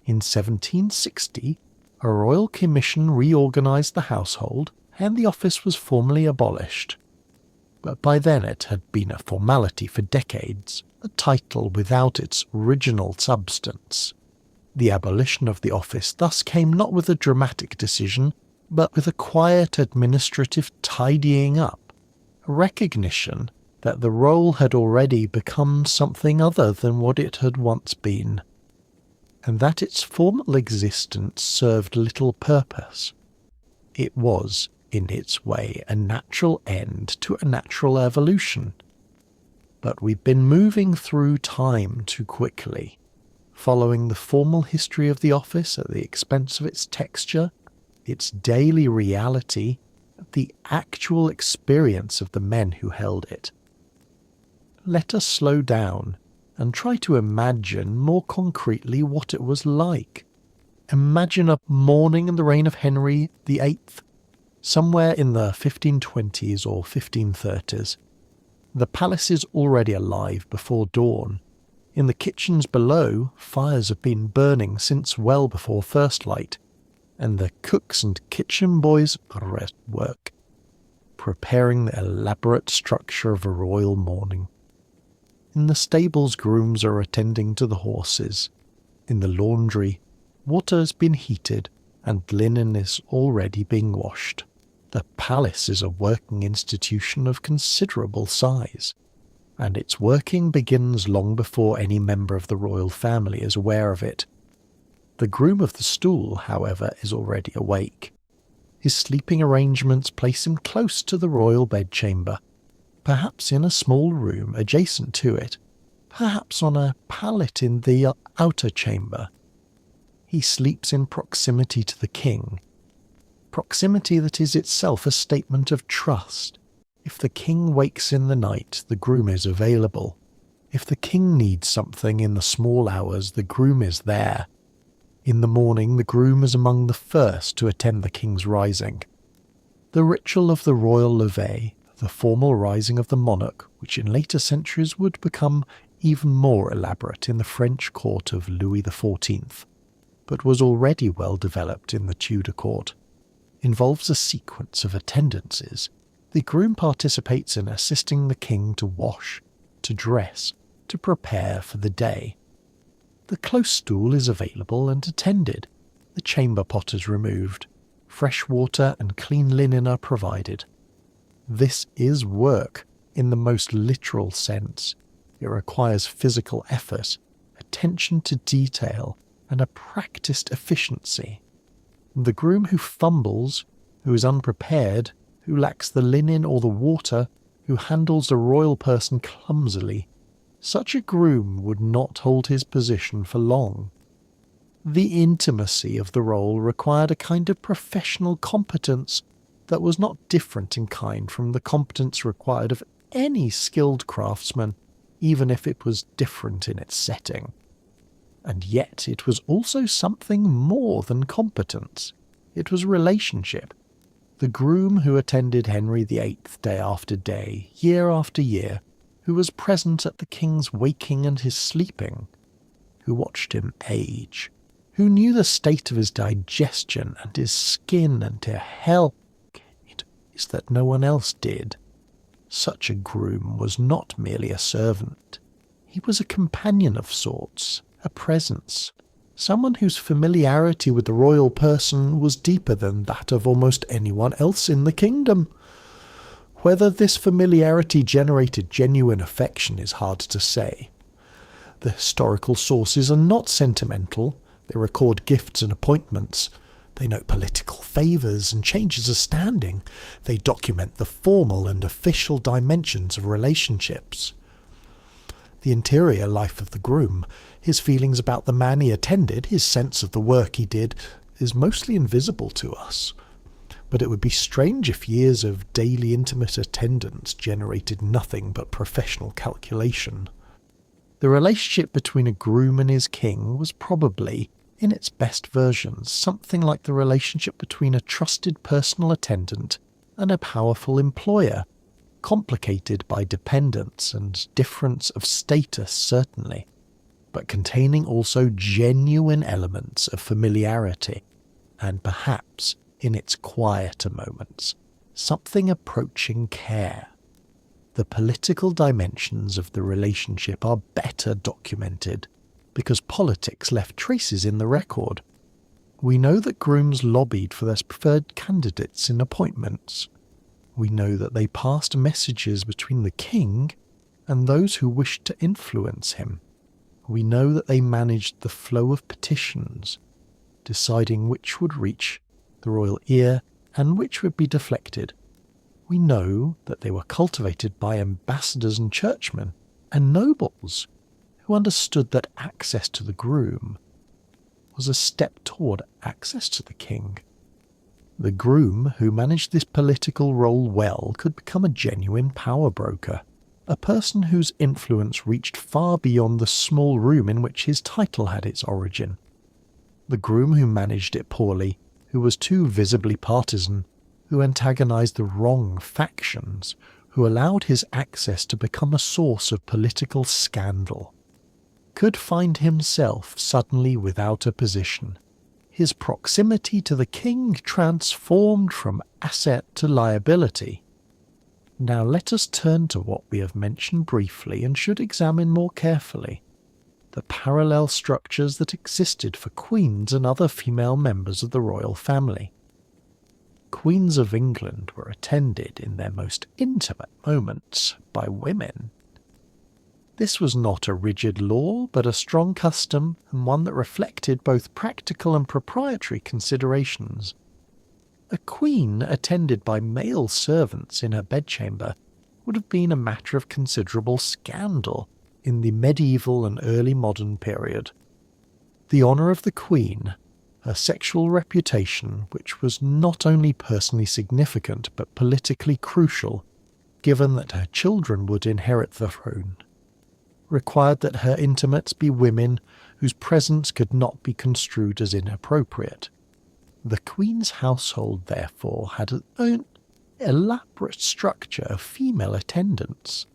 In 1760, a royal commission reorganised the household, and the office was formally abolished. But by then it had been a formality for decades, a title without its original substance. The abolition of the office thus came not with a dramatic decision, but with a quiet administrative tidying up, a recognition that the role had already become something other than what it had once been, and that its formal existence served little purpose. It was, in its way, a natural end to a natural evolution. But we've been moving through time too quickly, following the formal history of the office at the expense of its texture, its daily reality, the actual experience of the men who held it. Let us slow down and try to imagine more concretely what it was like. Imagine a morning in the reign of Henry VIII, somewhere in the 1520s or 1530s. The palace is already alive before dawn. In the kitchens below, fires have been burning since well before first light, and the cooks and kitchen boys are at work, preparing the elaborate structure of a royal morning. In the stables, grooms are attending to the horses. In the laundry, water has been heated and linen is already being washed. The palace is a working institution of considerable size, and its working begins long before any member of the royal family is aware of it. The Groom of the Stool, however, is already awake. His sleeping arrangements place him close to the royal bedchamber, perhaps in a small room adjacent to it, perhaps on a pallet in the outer chamber. He sleeps in proximity to the king, proximity that is itself a statement of trust. If the king wakes in the night, the groom is available. If the king needs something in the small hours, the groom is there. In the morning, the groom is among the first to attend the king's rising. The ritual of the royal levee, the formal rising of the monarch, which in later centuries would become even more elaborate in the French court of Louis XIV, but was already well developed in the Tudor court, involves a sequence of attendances. The groom participates in assisting the king to wash, to dress, to prepare for the day. The close stool is available and attended. The chamber pot is removed. Fresh water and clean linen are provided. This is work in the most literal sense. It requires physical effort, attention to detail, and a practiced efficiency. The groom who fumbles, who is unprepared, who lacks the linen or the water, who handles a royal person clumsily, such a groom would not hold his position for long. The intimacy of the role required a kind of professional competence that was not different in kind from the competence required of any skilled craftsman, even if it was different in its setting. And yet it was also something more than competence. It was relationship. The groom who attended Henry VIII day after day, year after year, who was present at the king's waking and his sleeping, who watched him age, who knew the state of his digestion and his skin and his health, it is that no one else did. Such a groom was not merely a servant. He was a companion of sorts, a presence, someone whose familiarity with the royal person was deeper than that of almost anyone else in the kingdom. Whether this familiarity generated genuine affection is hard to say. The historical sources are not sentimental. They record gifts and appointments. They note political favours and changes of standing. They document the formal and official dimensions of relationships. The interior life of the groom, his feelings about the man he attended, his sense of the work he did, is mostly invisible to us. But it would be strange if years of daily intimate attendance generated nothing but professional calculation. The relationship between a groom and his king was probably, in its best versions, something like the relationship between a trusted personal attendant and a powerful employer, complicated by dependence and difference of status certainly, but containing also genuine elements of familiarity, and perhaps, in its quieter moments, something approaching care. The political dimensions of the relationship are better documented, because politics left traces in the record. We know that grooms lobbied for their preferred candidates in appointments. We know that they passed messages between the king and those who wished to influence him. We know that they managed the flow of petitions, deciding which would reach the royal ear and which would be deflected. We know that they were cultivated by ambassadors and churchmen and nobles who understood that access to the groom was a step toward access to the king. The groom who managed this political role well could become a genuine power broker, a person whose influence reached far beyond the small room in which his title had its origin. The groom who managed it poorly, who was too visibly partisan, who antagonized the wrong factions, who allowed his access to become a source of political scandal, could find himself suddenly without a position, his proximity to the king transformed from asset to liability. Now let us turn to what we have mentioned briefly and should examine more carefully: the parallel structures that existed for queens and other female members of the royal family. Queens of England were attended in their most intimate moments by women. This was not a rigid law, but a strong custom, and one that reflected both practical and proprietary considerations. A queen attended by male servants in her bedchamber would have been a matter of considerable scandal in the medieval and early modern period. The honour of the queen, her sexual reputation, which was not only personally significant but politically crucial, given that her children would inherit the throne, required that her intimates be women whose presence could not be construed as inappropriate. The Queen's household, therefore, had its own elaborate structure of female attendants.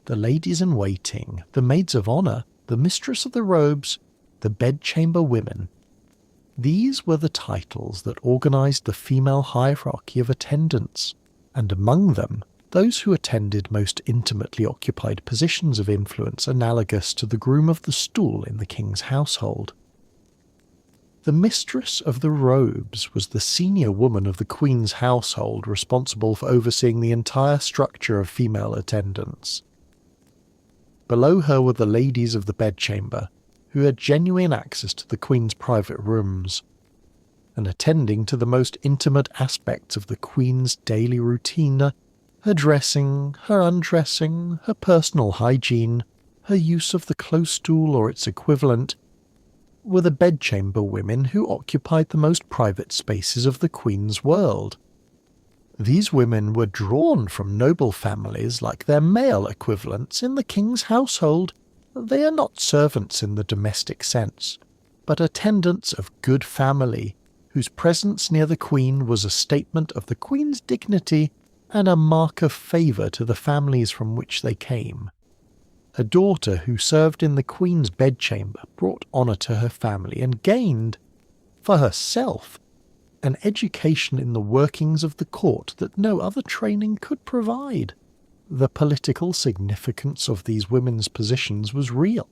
The ladies-in-waiting, the maids of honour, the mistress of the robes, the bedchamber women. These were the titles that organised the female hierarchy of attendants, and among them those who attended most intimately occupied positions of influence analogous to the groom of the stool in the king's household. The mistress of the robes was the senior woman of the queen's household responsible for overseeing the entire structure of female attendants. Below her were the ladies of the bedchamber, who had genuine access to the queen's private rooms, and attending to the most intimate aspects of the queen's daily routine, her dressing, her undressing, her personal hygiene, her use of the close stool or its equivalent, were the bedchamber women who occupied the most private spaces of the queen's world. These women were drawn from noble families like their male equivalents in the king's household. They are not servants in the domestic sense, but attendants of good family, whose presence near the queen was a statement of the queen's dignity and a mark of favour to the families from which they came. A daughter who served in the queen's bedchamber brought honour to her family and gained, for herself, an education in the workings of the court that no other training could provide. The political significance of these women's positions was real,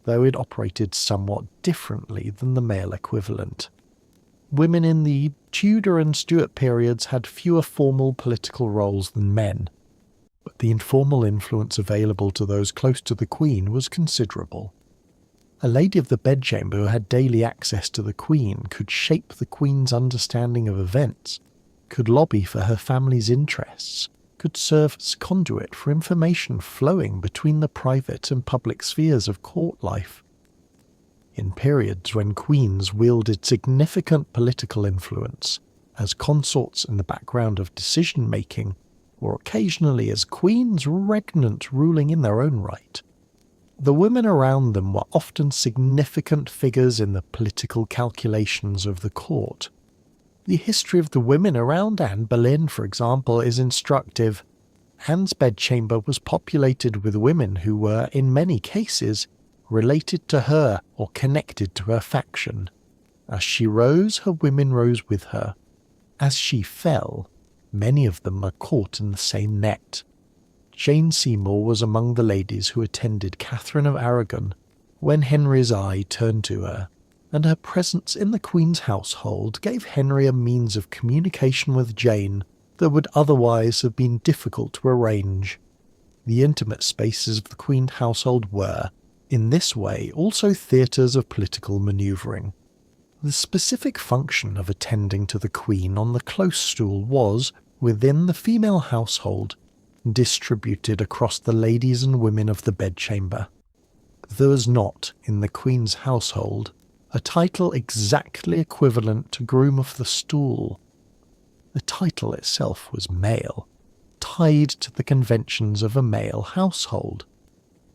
though it operated somewhat differently than the male equivalent. Women in the Tudor and Stuart periods had fewer formal political roles than men, but the informal influence available to those close to the queen was considerable. A lady of the bedchamber who had daily access to the queen could shape the queen's understanding of events, could lobby for her family's interests, could serve as conduit for information flowing between the private and public spheres of court life. In periods when queens wielded significant political influence, as consorts in the background of decision-making, or occasionally as queens regnant ruling in their own right, the women around them were often significant figures in the political calculations of the court. The history of the women around Anne Boleyn, for example, is instructive. Anne's bedchamber was populated with women who were, in many cases, related to her or connected to her faction. As she rose, her women rose with her. As she fell, many of them were caught in the same net. Jane Seymour was among the ladies who attended Catherine of Aragon when Henry's eye turned to her, and her presence in the Queen's household gave Henry a means of communication with Jane that would otherwise have been difficult to arrange. The intimate spaces of the Queen's household were, in this way, also theatres of political manoeuvring. The specific function of attending to the Queen on the close stool was, within the female household, distributed across the ladies and women of the bedchamber. There was not, in the Queen's household, a title exactly equivalent to Groom of the Stool. The title itself was male, tied to the conventions of a male household,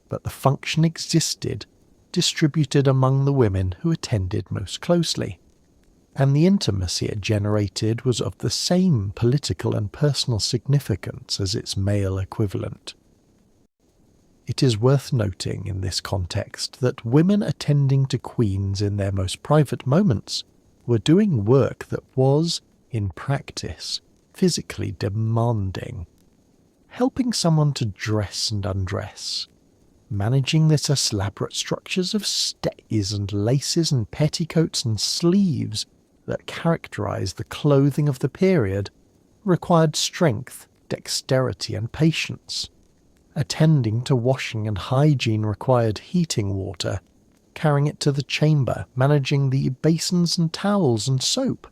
but the function existed, distributed among the women who attended most closely, and the intimacy it generated was of the same political and personal significance as its male equivalent. It is worth noting in this context that women attending to queens in their most private moments were doing work that was, in practice, physically demanding. Helping someone to dress and undress, managing this elaborate structures of stays and laces and petticoats and sleeves that characterized the clothing of the period, required strength, dexterity and patience. Attending to washing and hygiene required heating water, carrying it to the chamber, managing the basins and towels and soap.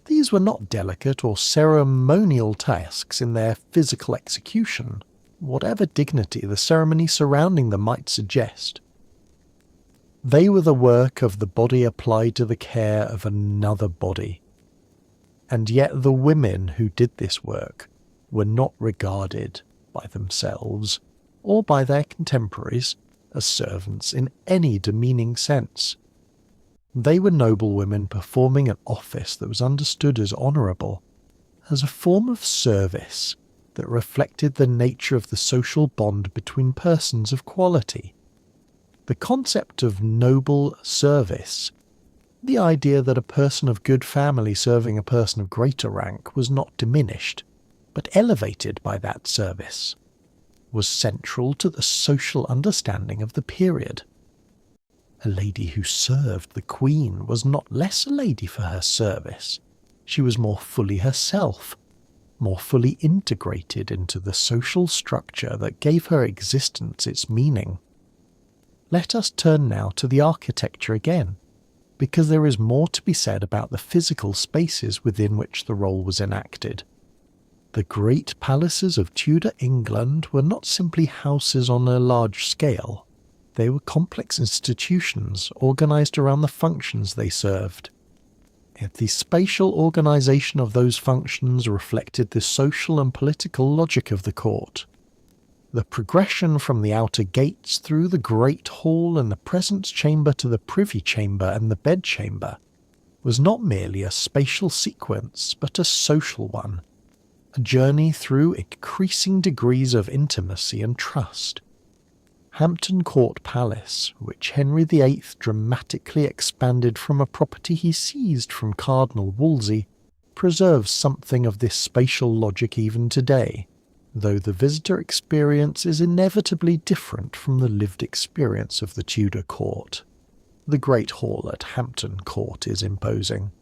These were not delicate or ceremonial tasks in their physical execution, whatever dignity the ceremony surrounding them might suggest. They were the work of the body applied to the care of another body. And yet the women who did this work were not regarded by themselves or by their contemporaries as servants in any demeaning sense. They were noblewomen performing an office that was understood as honourable, as a form of service that reflected the nature of the social bond between persons of quality. The concept of noble service, the idea that a person of good family serving a person of greater rank was not diminished, but elevated by that service, was central to the social understanding of the period. A lady who served the Queen was not less a lady for her service. She was more fully herself, more fully integrated into the social structure that gave her existence its meaning. Let us turn now to the architecture again, because there is more to be said about the physical spaces within which the role was enacted. The great palaces of Tudor England were not simply houses on a large scale. They were complex institutions organised around the functions they served. Yet the spatial organisation of those functions reflected the social and political logic of the court. The progression from the outer gates through the great hall and the presence chamber to the privy chamber and the bedchamber was not merely a spatial sequence, but a social one, a journey through increasing degrees of intimacy and trust. Hampton Court Palace, which Henry VIII dramatically expanded from a property he seized from Cardinal Wolsey, preserves something of this spatial logic even today, though the visitor experience is inevitably different from the lived experience of the Tudor court. The Great Hall at Hampton Court is imposing,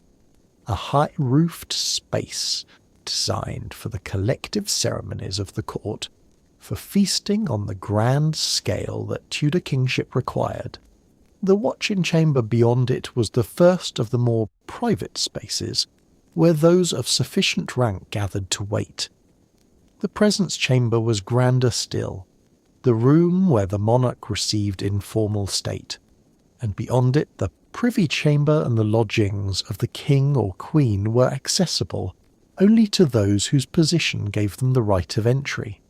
a high-roofed space designed for the collective ceremonies of the court, for feasting on the grand scale that Tudor kingship required. The watching chamber beyond it was the first of the more private spaces, where those of sufficient rank gathered to wait. The presence chamber was grander still, the room where the monarch received informal state, and beyond it the privy chamber and the lodgings of the king or queen were accessible only to those whose position gave them the right of entry.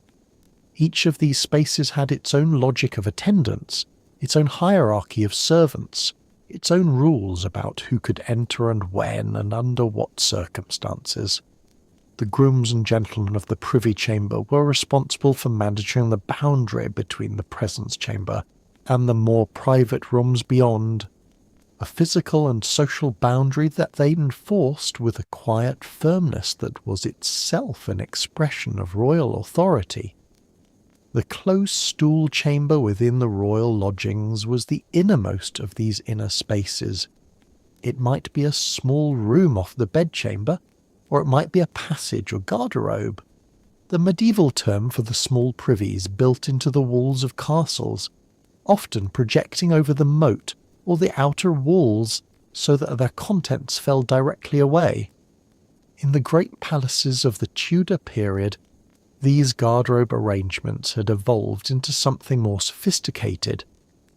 Each of these spaces had its own logic of attendants, its own hierarchy of servants, its own rules about who could enter and when and under what circumstances. The grooms and gentlemen of the privy chamber were responsible for managing the boundary between the presence chamber and the more private rooms beyond, a physical and social boundary that they enforced with a quiet firmness that was itself an expression of royal authority. The close stool chamber within the royal lodgings was the innermost of these inner spaces. It might be a small room off the bedchamber, or it might be a passage or garderobe, the medieval term for the small privies built into the walls of castles, often projecting over the moat or the outer walls so that their contents fell directly away. In the great palaces of the Tudor period, these garderobe arrangements had evolved into something more sophisticated,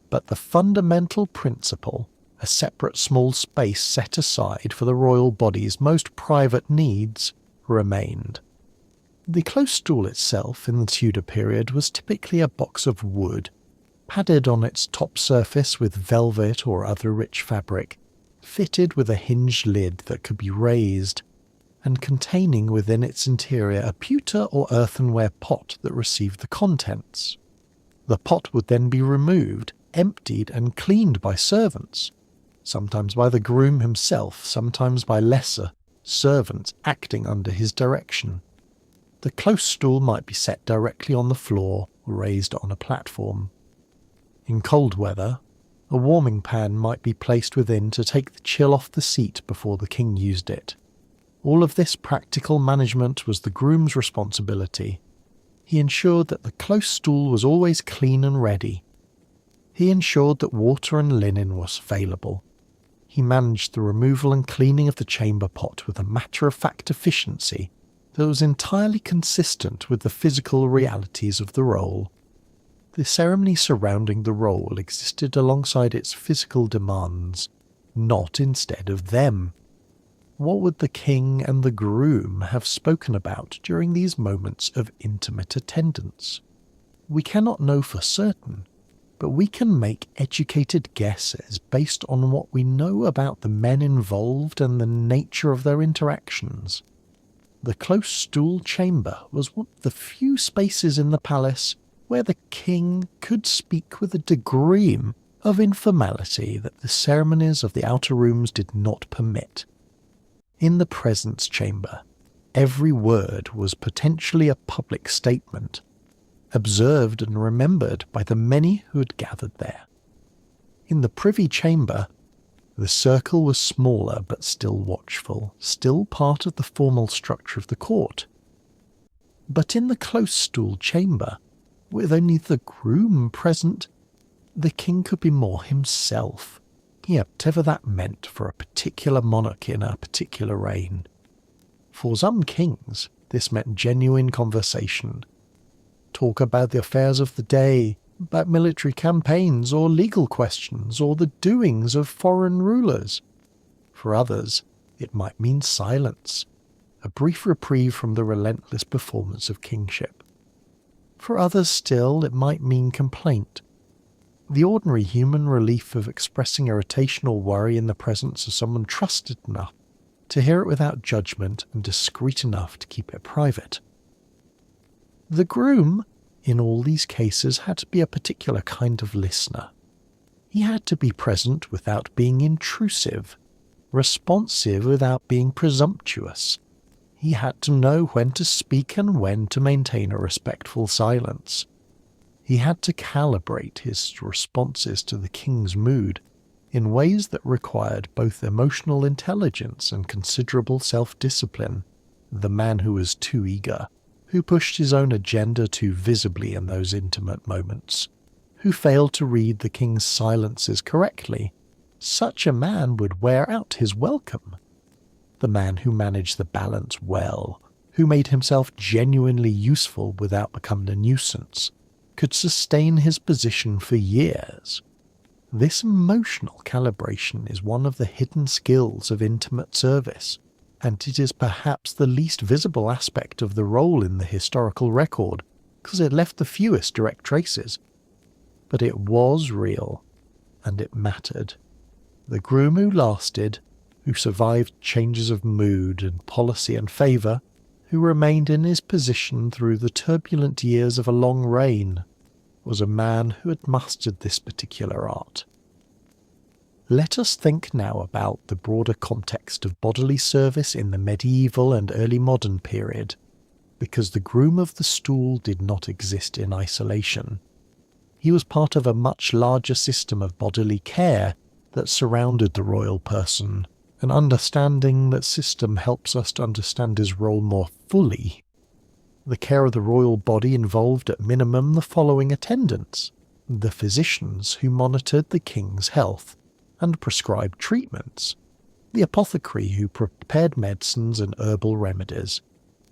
but the fundamental principle, a separate small space set aside for the royal body's most private needs, remained. The close stool itself in the Tudor period was typically a box of wood, padded on its top surface with velvet or other rich fabric, fitted with a hinged lid that could be raised, and containing within its interior a pewter or earthenware pot that received the contents. The pot would then be removed, emptied and cleaned by servants, sometimes by the groom himself, sometimes by lesser servants acting under his direction. The close stool might be set directly on the floor or raised on a platform. In cold weather, a warming pan might be placed within to take the chill off the seat before the king used it. All of this practical management was the groom's responsibility. He ensured that the close stool was always clean and ready. He ensured that water and linen was available. He He managed the removal and cleaning of the chamber pot with a matter-of-fact efficiency that was entirely consistent with the physical realities of the role. The ceremony surrounding the role existed alongside its physical demands, not instead of them. What would the king and the groom have spoken about during these moments of intimate attendance? We cannot know for certain, but we can make educated guesses based on what we know about the men involved and the nature of their interactions. The close stool chamber was one of the few spaces in the palace where the king could speak with a degree of informality that the ceremonies of the outer rooms did not permit. In the presence chamber, every word was potentially a public statement, observed and remembered by the many who had gathered there. In the privy chamber, the circle was smaller but still watchful, still part of the formal structure of the court. But in the close stool chamber, with only the groom present, the king could be more himself, whatever that meant for a particular monarch in a particular reign. For some kings, this meant genuine conversation. Talk about the affairs of the day, about military campaigns or legal questions or the doings of foreign rulers. For others, it might mean silence, a brief reprieve from the relentless performance of kingship. For others still, it might mean complaint, the ordinary human relief of expressing irritation or worry in the presence of someone trusted enough to hear it without judgment and discreet enough to keep it private. The groom, in all these cases, had to be a particular kind of listener. He had to be present without being intrusive, responsive without being presumptuous. He had to know when to speak and when to maintain a respectful silence. He had to calibrate his responses to the king's mood in ways that required both emotional intelligence and considerable self-discipline. The man who was too eager, who pushed his own agenda too visibly in those intimate moments, who failed to read the king's silences correctly, such a man would wear out his welcome. The man who managed the balance well, who made himself genuinely useful without becoming a nuisance, could sustain his position for years. This emotional calibration is one of the hidden skills of intimate service, and it is perhaps the least visible aspect of the role in the historical record, because it left the fewest direct traces. But it was real, and it mattered. The groom who lasted, who survived changes of mood and policy and favour, who remained in his position through the turbulent years of a long reign, was a man who had mastered this particular art. Let us think now about the broader context of bodily service in the medieval and early modern period, because the groom of the stool did not exist in isolation. He was part of a much larger system of bodily care that surrounded the royal person. An understanding that system helps us to understand his role more fully. The care of the royal body involved at minimum the following attendants: the physicians who monitored the king's health and prescribed treatments, the apothecary who prepared medicines and herbal remedies,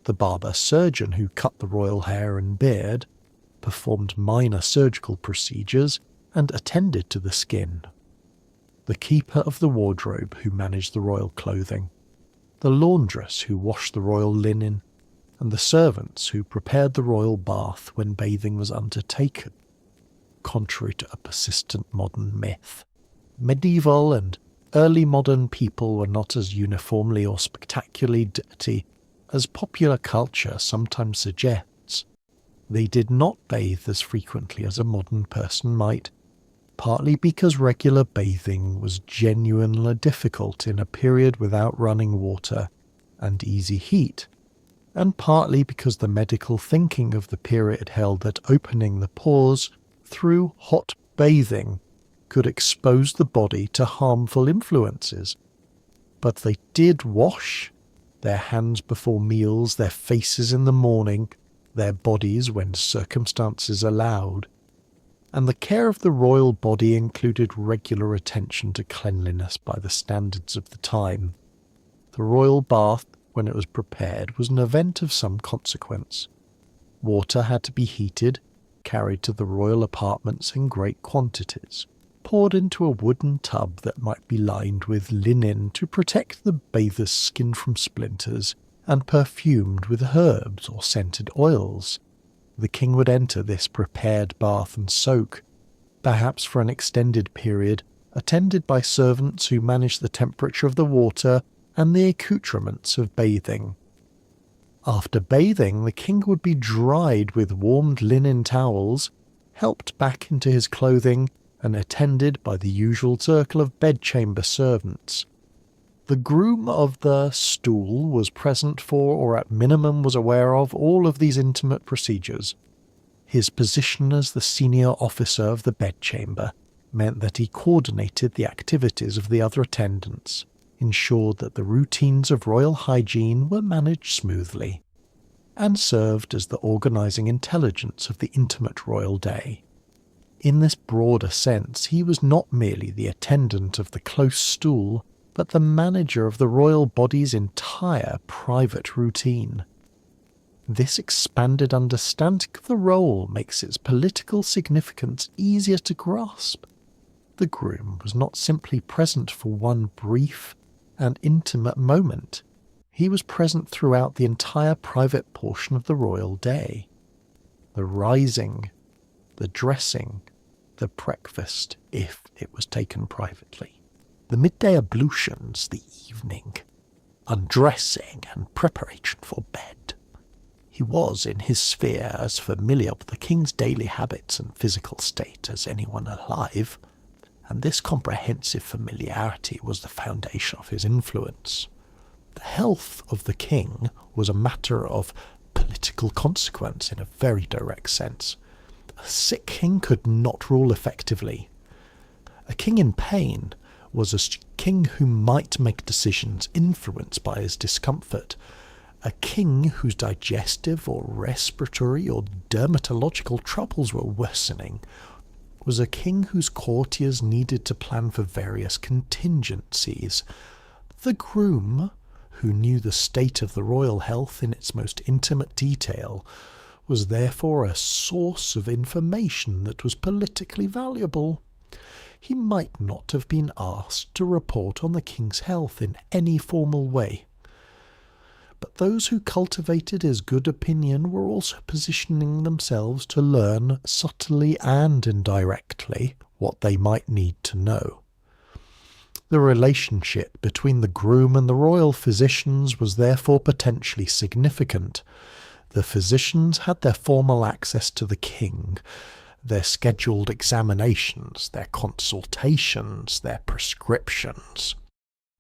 the barber-surgeon who cut the royal hair and beard, performed minor surgical procedures, and attended to the skin, the keeper of the wardrobe who managed the royal clothing, the laundress who washed the royal linen, and the servants who prepared the royal bath when bathing was undertaken. Contrary to a persistent modern myth, medieval and early modern people were not as uniformly or spectacularly dirty as popular culture sometimes suggests. They did not bathe as frequently as a modern person might, partly because regular bathing was genuinely difficult in a period without running water and easy heat, and partly because the medical thinking of the period held that opening the pores through hot bathing could expose the body to harmful influences. But they did wash their hands before meals, their faces in the morning, their bodies when circumstances allowed, and the care of the royal body included regular attention to cleanliness by the standards of the time. The royal bath, when it was prepared, was an event of some consequence. Water had to be heated, carried to the royal apartments in great quantities, poured into a wooden tub that might be lined with linen to protect the bather's skin from splinters, and perfumed with herbs or scented oils. The king would enter this prepared bath and soak, perhaps for an extended period, attended by servants who managed the temperature of the water and the accoutrements of bathing. After bathing, the king would be dried with warmed linen towels, helped back into his clothing, and attended by the usual circle of bedchamber servants. The groom of the Stool was present for, or at minimum was aware of, all of these intimate procedures. His position as the senior officer of the bedchamber meant that he coordinated the activities of the other attendants, ensured that the routines of royal hygiene were managed smoothly, and served as the organising intelligence of the intimate royal day. In this broader sense, he was not merely the attendant of the close stool, but the manager of the royal body's entire private routine. This expanded understanding of the role makes its political significance easier to grasp. The groom was not simply present for one brief and intimate moment. He was present throughout the entire private portion of the royal day. The rising, the dressing, the breakfast, if it was taken privately, the midday ablutions, the evening, undressing and preparation for bed. He was, in his sphere, as familiar with the king's daily habits and physical state as anyone alive, and this comprehensive familiarity was the foundation of his influence. The health of the king was a matter of political consequence in a very direct sense. A sick king could not rule effectively. A king in pain was a king who might make decisions influenced by his discomfort. A king whose digestive or respiratory or dermatological troubles were worsening was a king whose courtiers needed to plan for various contingencies. The groom, who knew the state of the royal health in its most intimate detail, was therefore a source of information that was politically valuable. He might not have been asked to report on the king's health in any formal way, but those who cultivated his good opinion were also positioning themselves to learn subtly and indirectly what they might need to know. The relationship between the groom and the royal physicians was therefore potentially significant. The physicians had their formal access to the king, their scheduled examinations, their consultations, their prescriptions.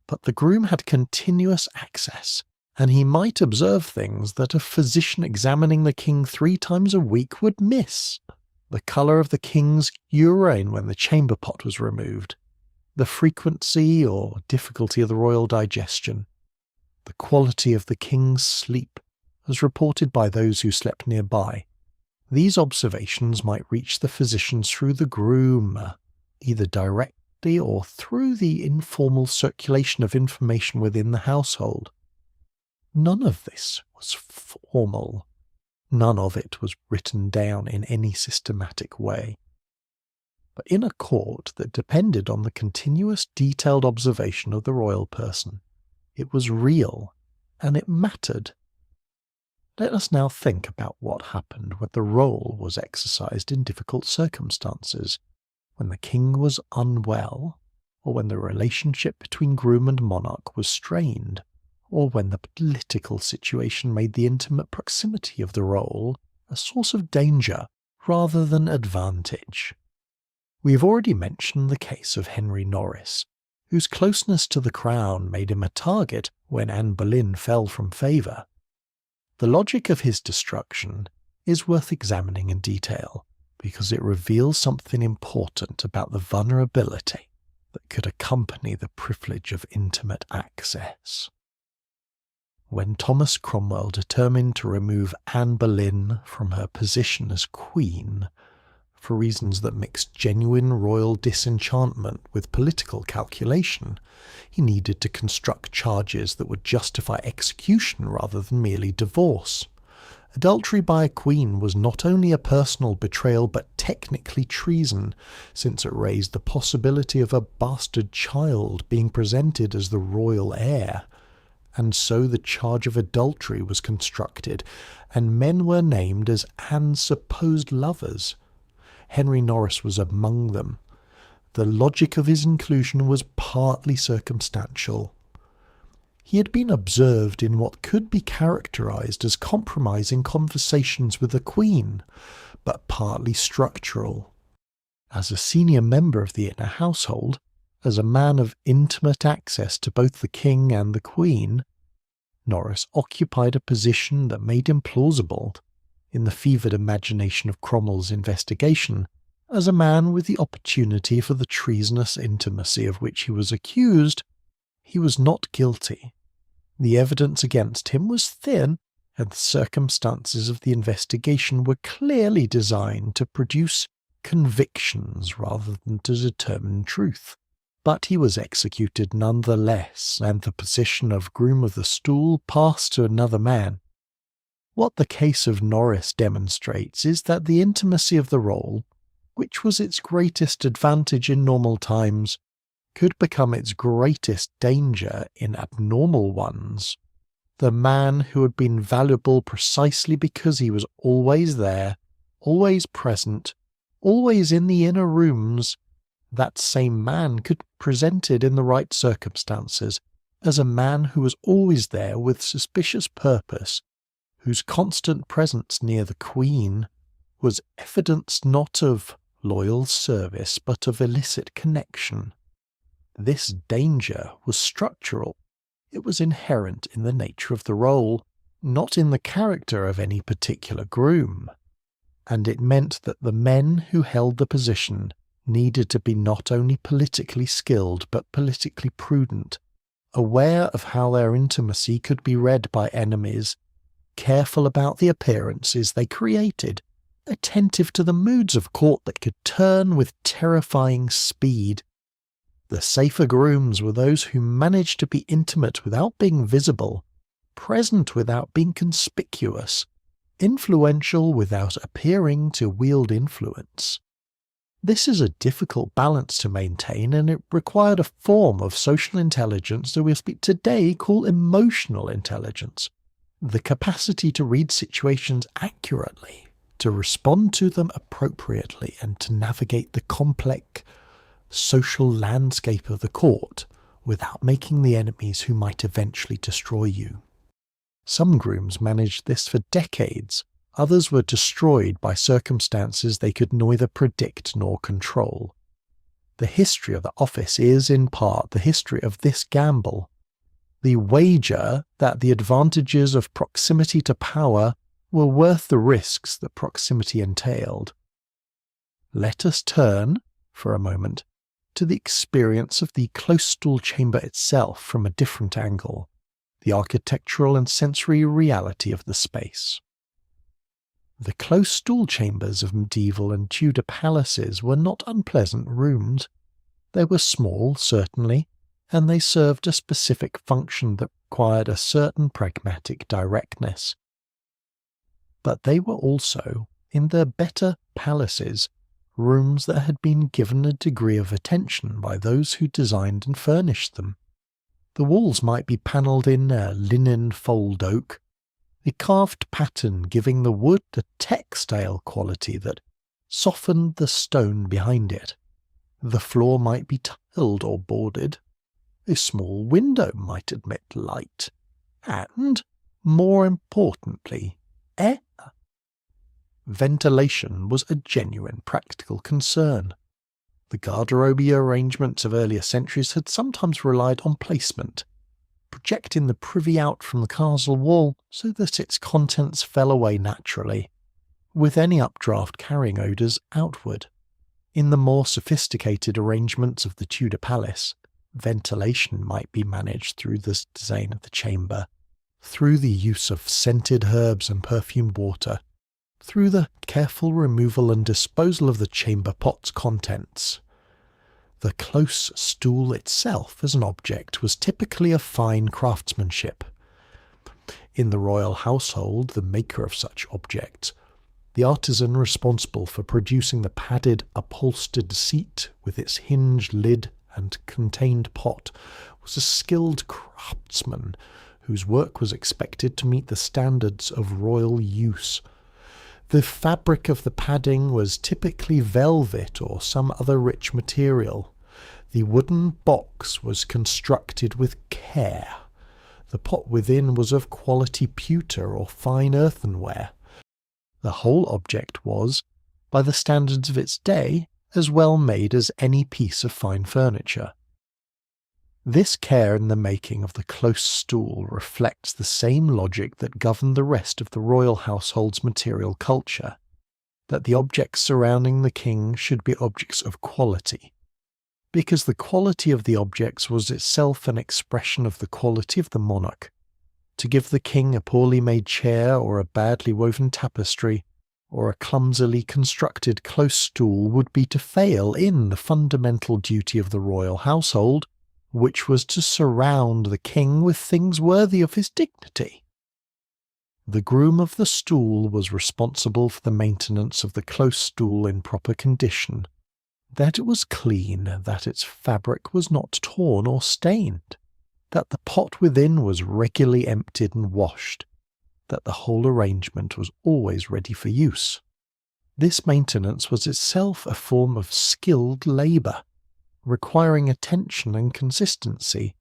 But the groom had continuous access, and he might observe things that a physician examining the king 3 times a week would miss. The colour of the king's urine when the chamber pot was removed, the frequency or difficulty of the royal digestion, the quality of the king's sleep, as reported by those who slept nearby. These observations might reach the physicians through the groom, either directly or through the informal circulation of information within the household. None of this was formal. None of it was written down in any systematic way. But in a court that depended on the continuous detailed observation of the royal person, it was real, and it mattered. Let us now think about what happened when the role was exercised in difficult circumstances, when the king was unwell, or when the relationship between groom and monarch was strained, or when the political situation made the intimate proximity of the role a source of danger rather than advantage. We have already mentioned the case of Henry Norris, whose closeness to the crown made him a target when Anne Boleyn fell from favour. The logic of his destruction is worth examining in detail, because it reveals something important about the vulnerability that could accompany the privilege of intimate access. When Thomas Cromwell determined to remove Anne Boleyn from her position as queen, for reasons that mixed genuine royal disenchantment with political calculation. He needed to construct charges that would justify execution rather than merely divorce. Adultery by a queen was not only a personal betrayal but technically treason, since it raised the possibility of a bastard child being presented as the royal heir. And so the charge of adultery was constructed, and men were named as Anne's supposed lovers. Henry Norris was among them. The logic of his inclusion was partly circumstantial. He had been observed in what could be characterized as compromising conversations with the Queen, but partly structural. As a senior member of the inner household, as a man of intimate access to both the King and the Queen, Norris occupied a position that made him plausible, in the fevered imagination of Cromwell's investigation, as a man with the opportunity for the treasonous intimacy of which he was accused. He was not guilty. The evidence against him was thin, and the circumstances of the investigation were clearly designed to produce convictions rather than to determine truth. But he was executed nonetheless, and the position of Groom of the Stool passed to another man. What the case of Norris demonstrates is that the intimacy of the role, which was its greatest advantage in normal times, could become its greatest danger in abnormal ones. The man who had been valuable precisely because he was always there, always present, always in the inner rooms, that same man could be presented in the right circumstances as a man who was always there with suspicious purpose, whose constant presence near the Queen was evidence not of loyal service but of illicit connection. This danger was structural. It was inherent in the nature of the role, not in the character of any particular groom. And it meant that the men who held the position needed to be not only politically skilled but politically prudent, aware of how their intimacy could be read by enemies, careful about the appearances they created, attentive to the moods of court that could turn with terrifying speed. The safer grooms were those who managed to be intimate without being visible, present without being conspicuous, influential without appearing to wield influence. This is a difficult balance to maintain, and it required a form of social intelligence that we today call emotional intelligence, the capacity to read situations accurately, to respond to them appropriately, and to navigate the complex social landscape of the court without making the enemies who might eventually destroy you. Some grooms managed this for decades. Others were destroyed by circumstances they could neither predict nor control. The history of the office is, in part, the history of this gamble. The wager that the advantages of proximity to power were worth the risks that proximity entailed. Let us turn, for a moment, to the experience of the close stool chamber itself from a different angle, the architectural and sensory reality of the space. The close stool chambers of medieval and Tudor palaces were not unpleasant rooms. They were small, certainly, and they served a specific function that required a certain pragmatic directness. But they were also, in their better palaces, rooms that had been given a degree of attention by those who designed and furnished them. The walls might be panelled in a linen fold oak, a carved pattern giving the wood a textile quality that softened the stone behind it. The floor might be tiled or boarded. A small window might admit light. And, more importantly, air. Ventilation was a genuine practical concern. The garderobe arrangements of earlier centuries had sometimes relied on placement, projecting the privy out from the castle wall so that its contents fell away naturally, with any updraft carrying odours outward. In the more sophisticated arrangements of the Tudor palace, ventilation might be managed through the design of the chamber, through the use of scented herbs and perfumed water, through the careful removal and disposal of the chamber pot's contents. The close stool itself as an object was typically of fine craftsmanship. In the royal household, the maker of such objects, the artisan responsible for producing the padded, upholstered seat with its hinged lid and contained pot, was a skilled craftsman whose work was expected to meet the standards of royal use. The fabric of the padding was typically velvet or some other rich material. The wooden box was constructed with care. The pot within was of quality pewter or fine earthenware. The whole object was, by the standards of its day, as well made as any piece of fine furniture. This care in the making of the close stool reflects the same logic that governed the rest of the royal household's material culture, that the objects surrounding the king should be objects of quality, because the quality of the objects was itself an expression of the quality of the monarch. To give the king a poorly made chair or a badly woven tapestry, or a clumsily constructed close stool would be to fail in the fundamental duty of the royal household, which was to surround the king with things worthy of his dignity. The groom of the stool was responsible for the maintenance of the close stool in proper condition, that it was clean, that its fabric was not torn or stained, that the pot within was regularly emptied and washed, that the whole arrangement was always ready for use. This maintenance was itself a form of skilled labour, requiring attention and consistency.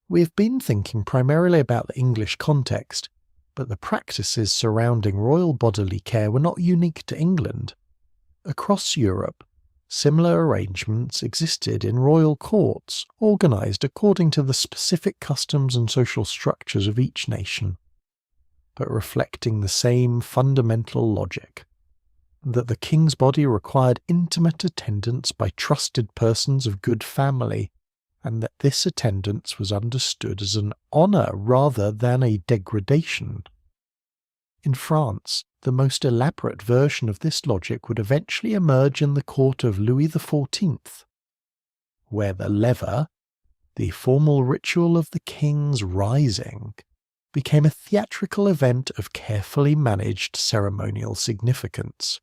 We have been thinking primarily about the English context, but the practices surrounding royal bodily care were not unique to England. Across Europe, similar arrangements existed in royal courts, organised according to the specific customs and social structures of each nation, but reflecting the same fundamental logic, that the king's body required intimate attendance by trusted persons of good family, and that this attendance was understood as an honour rather than a degradation. In France, the most elaborate version of this logic would eventually emerge in the court of Louis XIV, where the lever, the formal ritual of the king's rising, became a theatrical event of carefully managed ceremonial significance.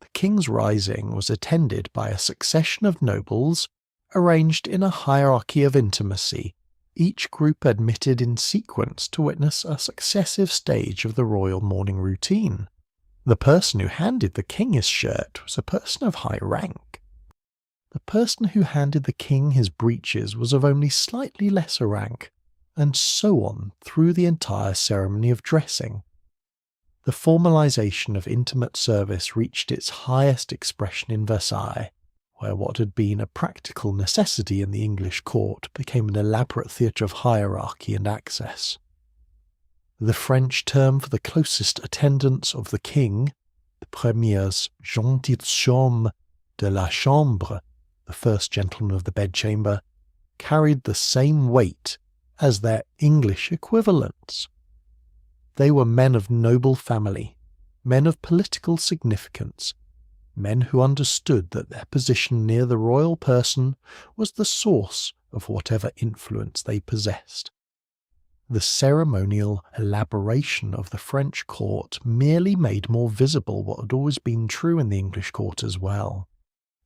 The king's rising was attended by a succession of nobles arranged in a hierarchy of intimacy, each group admitted in sequence to witness a successive stage of the royal morning routine. The person who handed the king his shirt was a person of high rank. The person who handed the king his breeches was of only slightly lesser rank, and so on through the entire ceremony of dressing. The formalization of intimate service reached its highest expression in Versailles, where what had been a practical necessity in the English court became an elaborate theatre of hierarchy and access. The French term for the closest attendants of the king, the premiers gentilshommes de la chambre, the first gentlemen of the bedchamber, carried the same weight as their English equivalents. They were men of noble family, men of political significance, men who understood that their position near the royal person was the source of whatever influence they possessed. The ceremonial elaboration of the French court merely made more visible what had always been true in the English court as well.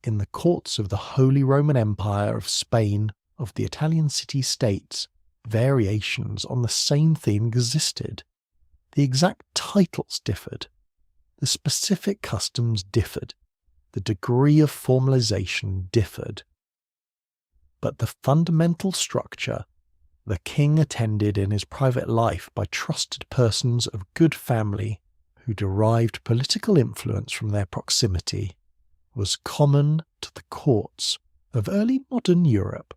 In the courts of the Holy Roman Empire, of Spain, of the Italian city-states, variations on the same theme existed. The exact titles differed. The specific customs differed. The degree of formalization differed. But the fundamental structure, the king attended in his private life by trusted persons of good family who derived political influence from their proximity, was common to the courts of early modern Europe.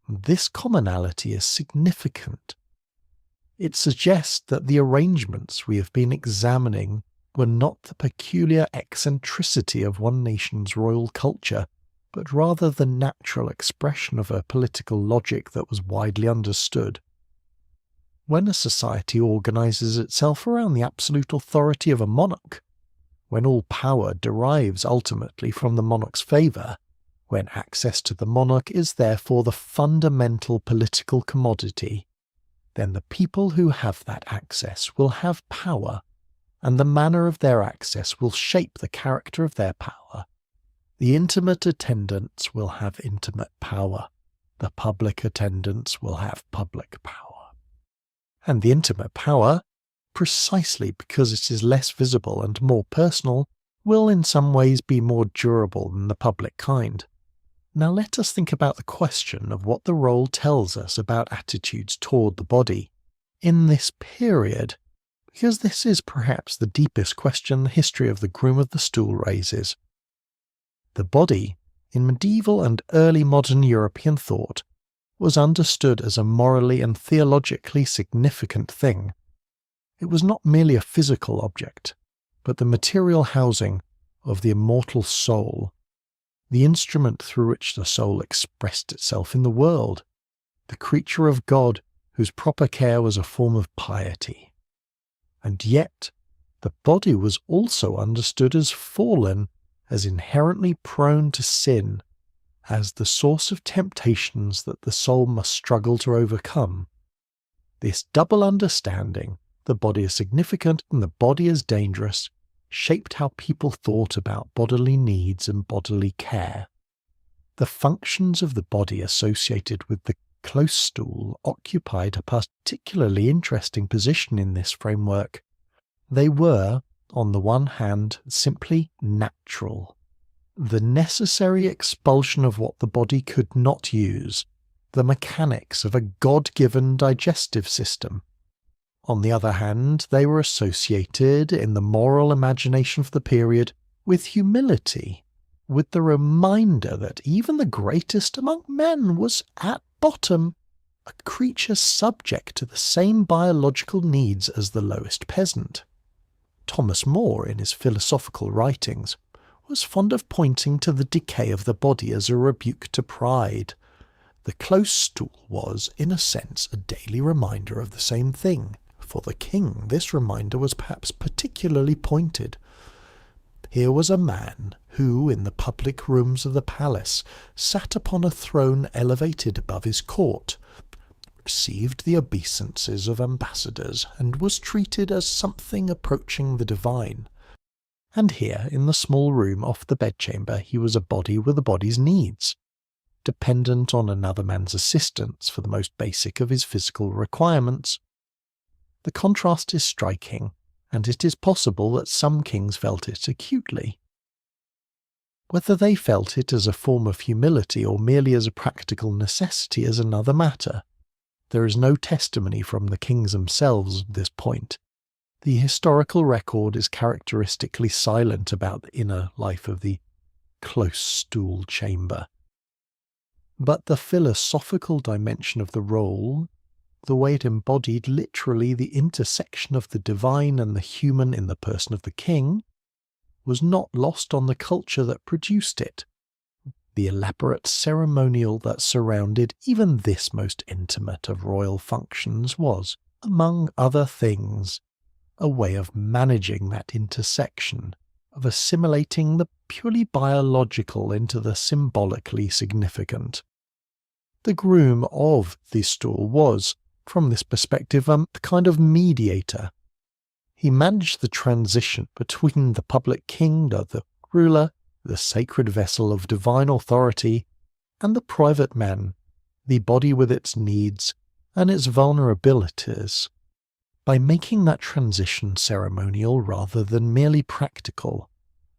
This commonality is significant. It suggests that the arrangements we have been examining were not the peculiar eccentricity of one nation's royal culture, but rather the natural expression of a political logic that was widely understood. When a society organises itself around the absolute authority of a monarch, when all power derives ultimately from the monarch's favour, when access to the monarch is therefore the fundamental political commodity, then the people who have that access will have power, and the manner of their access will shape the character of their power. The intimate attendants will have intimate power. The public attendants will have public power. And the intimate power, precisely because it is less visible and more personal, will in some ways be more durable than the public kind. Now let us think about the question of what the role tells us about attitudes toward the body in this period, because this is perhaps the deepest question the history of the Groom of the Stool raises. The body, in medieval and early modern European thought, was understood as a morally and theologically significant thing. It was not merely a physical object, but the material housing of the immortal soul, the instrument through which the soul expressed itself in the world, the creature of God whose proper care was a form of piety. And yet, the body was also understood as fallen, as inherently prone to sin, as the source of temptations that the soul must struggle to overcome. This double understanding, the body is significant and the body is dangerous, shaped how people thought about bodily needs and bodily care. The functions of the body associated with the close stool occupied a particularly interesting position in this framework. They were, on the one hand, simply natural, the necessary expulsion of what the body could not use, the mechanics of a God-given digestive system. On the other hand, they were associated, in the moral imagination of the period, with humility, with the reminder that even the greatest among men was, at bottom, a creature subject to the same biological needs as the lowest peasant. Thomas More, in his philosophical writings, was fond of pointing to the decay of the body as a rebuke to pride. The close stool was, in a sense, a daily reminder of the same thing. For the king, this reminder was perhaps particularly pointed. Here was a man who, in the public rooms of the palace, sat upon a throne elevated above his court, received the obeisances of ambassadors, and was treated as something approaching the divine. And here, in the small room off the bedchamber, he was a body with a body's needs, dependent on another man's assistance for the most basic of his physical requirements. The contrast is striking, and it is possible that some kings felt it acutely. Whether they felt it as a form of humility or merely as a practical necessity is another matter. There is no testimony from the kings themselves at this point. The historical record is characteristically silent about the inner life of the close stool chamber. But the philosophical dimension of the role, the way it embodied literally the intersection of the divine and the human in the person of the king, was not lost on the culture that produced it. The elaborate ceremonial that surrounded even this most intimate of royal functions was, among other things, a way of managing that intersection, of assimilating the purely biological into the symbolically significant. The groom of the stool was, from this perspective, a kind of mediator. He managed the transition between the public king, the ruler, the sacred vessel of divine authority, and the private man, the body with its needs and its vulnerabilities. By making that transition ceremonial rather than merely practical,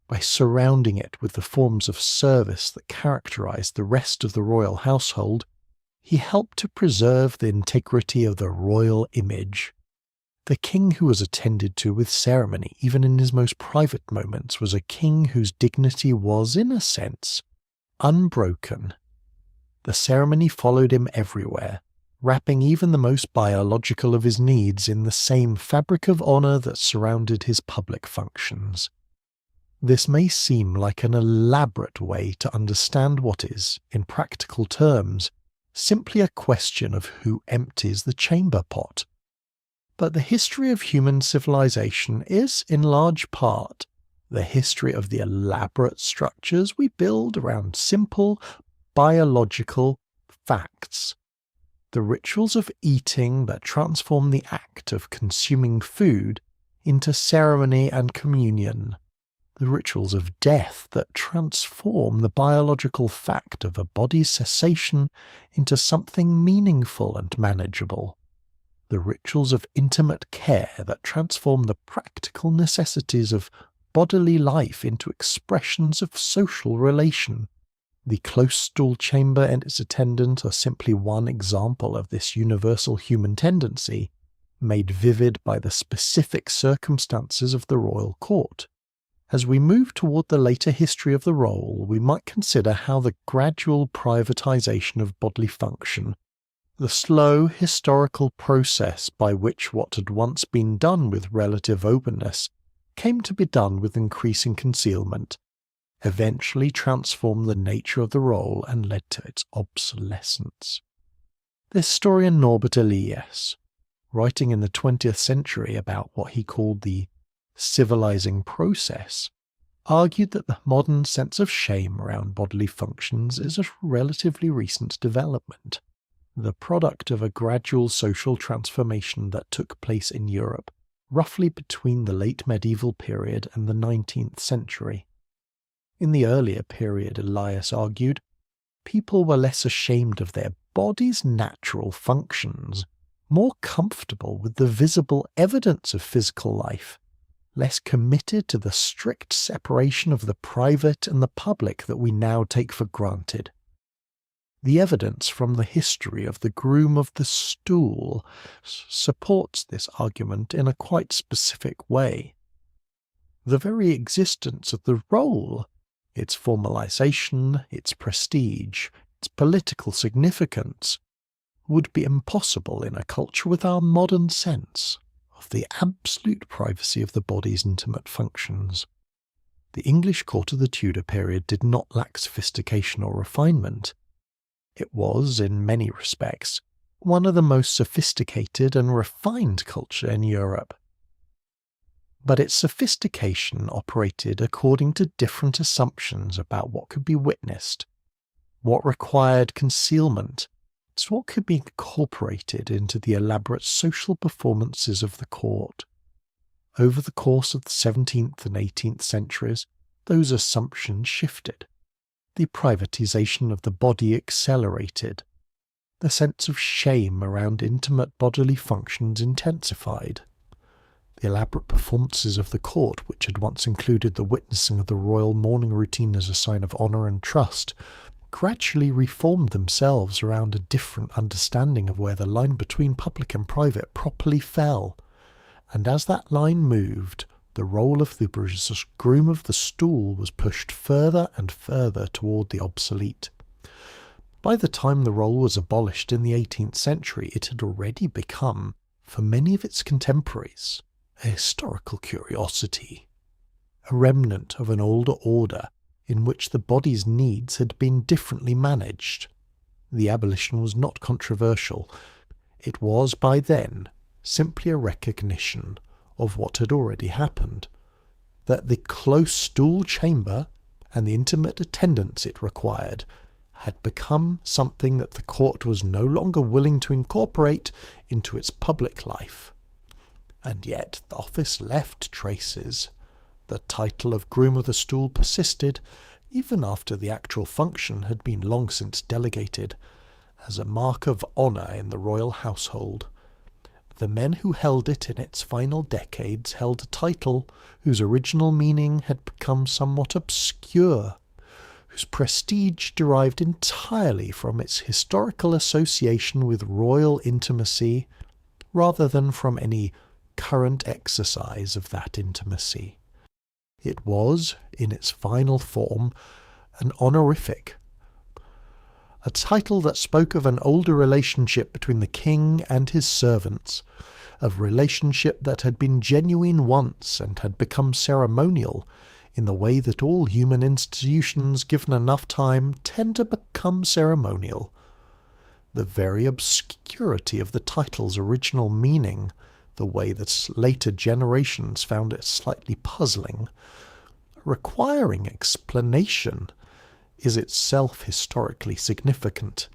by surrounding it with the forms of service that characterized the rest of the royal household, he helped to preserve the integrity of the royal image. The king who was attended to with ceremony, even in his most private moments, was a king whose dignity was, in a sense, unbroken. The ceremony followed him everywhere, wrapping even the most biological of his needs in the same fabric of honour that surrounded his public functions. This may seem like an elaborate way to understand what is, in practical terms, simply a question of who empties the chamber pot, But the history of human civilization is, in large part, the history of the elaborate structures we build around simple, biological facts. The rituals of eating that transform the act of consuming food into ceremony and communion. The rituals of death that transform the biological fact of a body's cessation into something meaningful and manageable. The rituals of intimate care that transform the practical necessities of bodily life into expressions of social relation. The close stool chamber and its attendant are simply one example of this universal human tendency, made vivid by the specific circumstances of the royal court. As we move toward the later history of the role, we might consider how the gradual privatization of bodily function, the slow historical process by which what had once been done with relative openness came to be done with increasing concealment, eventually transformed the nature of the role and led to its obsolescence. The historian Norbert Elias, writing in the 20th century about what he called the civilizing process, argued that the modern sense of shame around bodily functions is a relatively recent development, the product of a gradual social transformation that took place in Europe roughly between the late medieval period and the 19th century. In the earlier period, Elias argued, people were less ashamed of their body's natural functions, more comfortable with the visible evidence of physical life, less committed to the strict separation of the private and the public that we now take for granted. The evidence from the history of the Groom of the Stool supports this argument in a quite specific way. The very existence of the role, its formalization, its prestige, its political significance, would be impossible in a culture with our modern sense of the absolute privacy of the body's intimate functions. The English court of the Tudor period did not lack sophistication or refinement. It was, in many respects, one of the most sophisticated and refined culture in Europe. But its sophistication operated according to different assumptions about what could be witnessed, what required concealment, so what could be incorporated into the elaborate social performances of the court. Over the course of the 17th and 18th centuries, those assumptions shifted. The privatization of the body accelerated. The sense of shame around intimate bodily functions intensified. The elaborate performances of the court, which had once included the witnessing of the royal mourning routine as a sign of honour and trust, gradually reformed themselves around a different understanding of where the line between public and private properly fell. And as that line moved, the role of the Groom of the Stool was pushed further and further toward the obsolete. By the time the role was abolished in the 18th century, it had already become, for many of its contemporaries, a historical curiosity, a remnant of an older order in which the body's needs had been differently managed. The abolition was not controversial. It was, by then, simply a recognition of what had already happened, that the close stool chamber and the intimate attendance it required had become something that the court was no longer willing to incorporate into its public life. And yet the office left traces. The title of Groom of the Stool persisted, even after the actual function had been long since delegated, as a mark of honour in the royal household. The men who held it in its final decades held a title whose original meaning had become somewhat obscure, whose prestige derived entirely from its historical association with royal intimacy, rather than from any current exercise of that intimacy. It was, in its final form, an honorific, a title that spoke of an older relationship between the king and his servants, a relationship that had been genuine once and had become ceremonial, in the way that all human institutions, given enough time, tend to become ceremonial. The very obscurity of the title's original meaning, the way that later generations found it slightly puzzling, requiring explanation, is itself historically significant.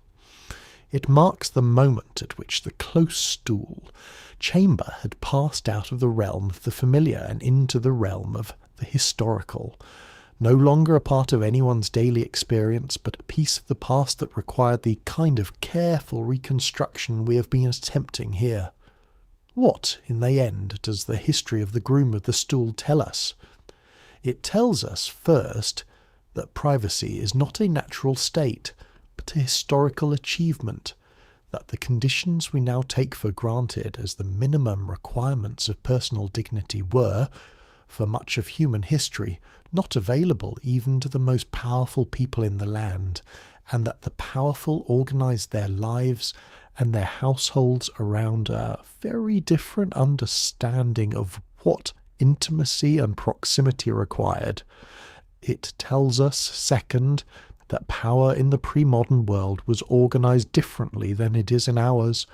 It marks the moment at which the close stool chamber had passed out of the realm of the familiar and into the realm of the historical, no longer a part of anyone's daily experience, but a piece of the past that required the kind of careful reconstruction we have been attempting here. What, in the end, does the history of the Groom of the Stool tell us? It tells us, first, that privacy is not a natural state, but a historical achievement, that the conditions we now take for granted as the minimum requirements of personal dignity were, for much of human history, not available even to the most powerful people in the land, and that the powerful organised their lives and their households around a very different understanding of what intimacy and proximity required. It tells us, second, that power in the pre-modern world was organised differently than it is in ours,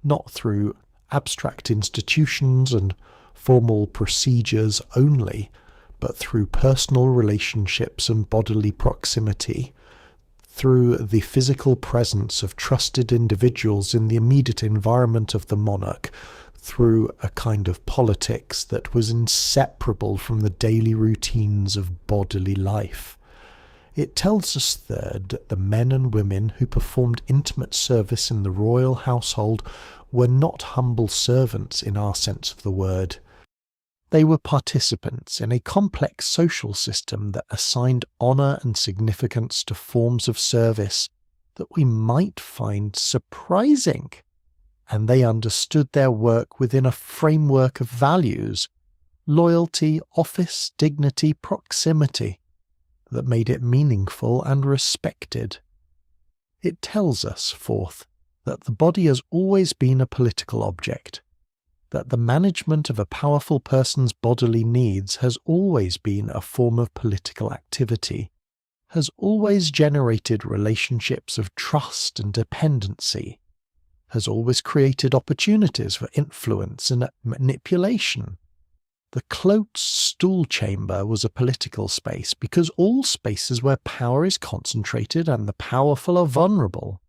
not through abstract institutions and formal procedures only, but through personal relationships and bodily proximity, through the physical presence of trusted individuals in the immediate environment of the monarch, through a kind of politics that was inseparable from the daily routines of bodily life. It tells us, third, that the men and women who performed intimate service in the royal household were not humble servants in our sense of the word. They were participants in a complex social system that assigned honour and significance to forms of service that we might find surprising, and they understood their work within a framework of values, loyalty, office, dignity, proximity, that made it meaningful and respected. It tells us, fourth, that the body has always been a political object, that the management of a powerful person's bodily needs has always been a form of political activity, has always generated relationships of trust and dependency, has always created opportunities for influence and manipulation. The close stool chamber was a political space because all spaces where power is concentrated and the powerful are vulnerable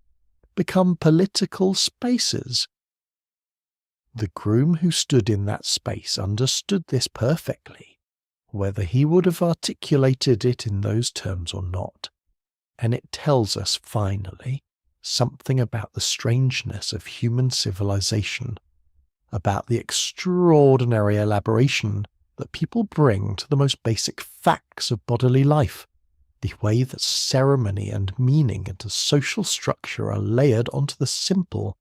become political spaces. The groom who stood in that space understood this perfectly, whether he would have articulated it in those terms or not, and it tells us, finally, something about the strangeness of human civilization, about the extraordinary elaboration that people bring to the most basic facts of bodily life, the way that ceremony and meaning and the social structure are layered onto the simple,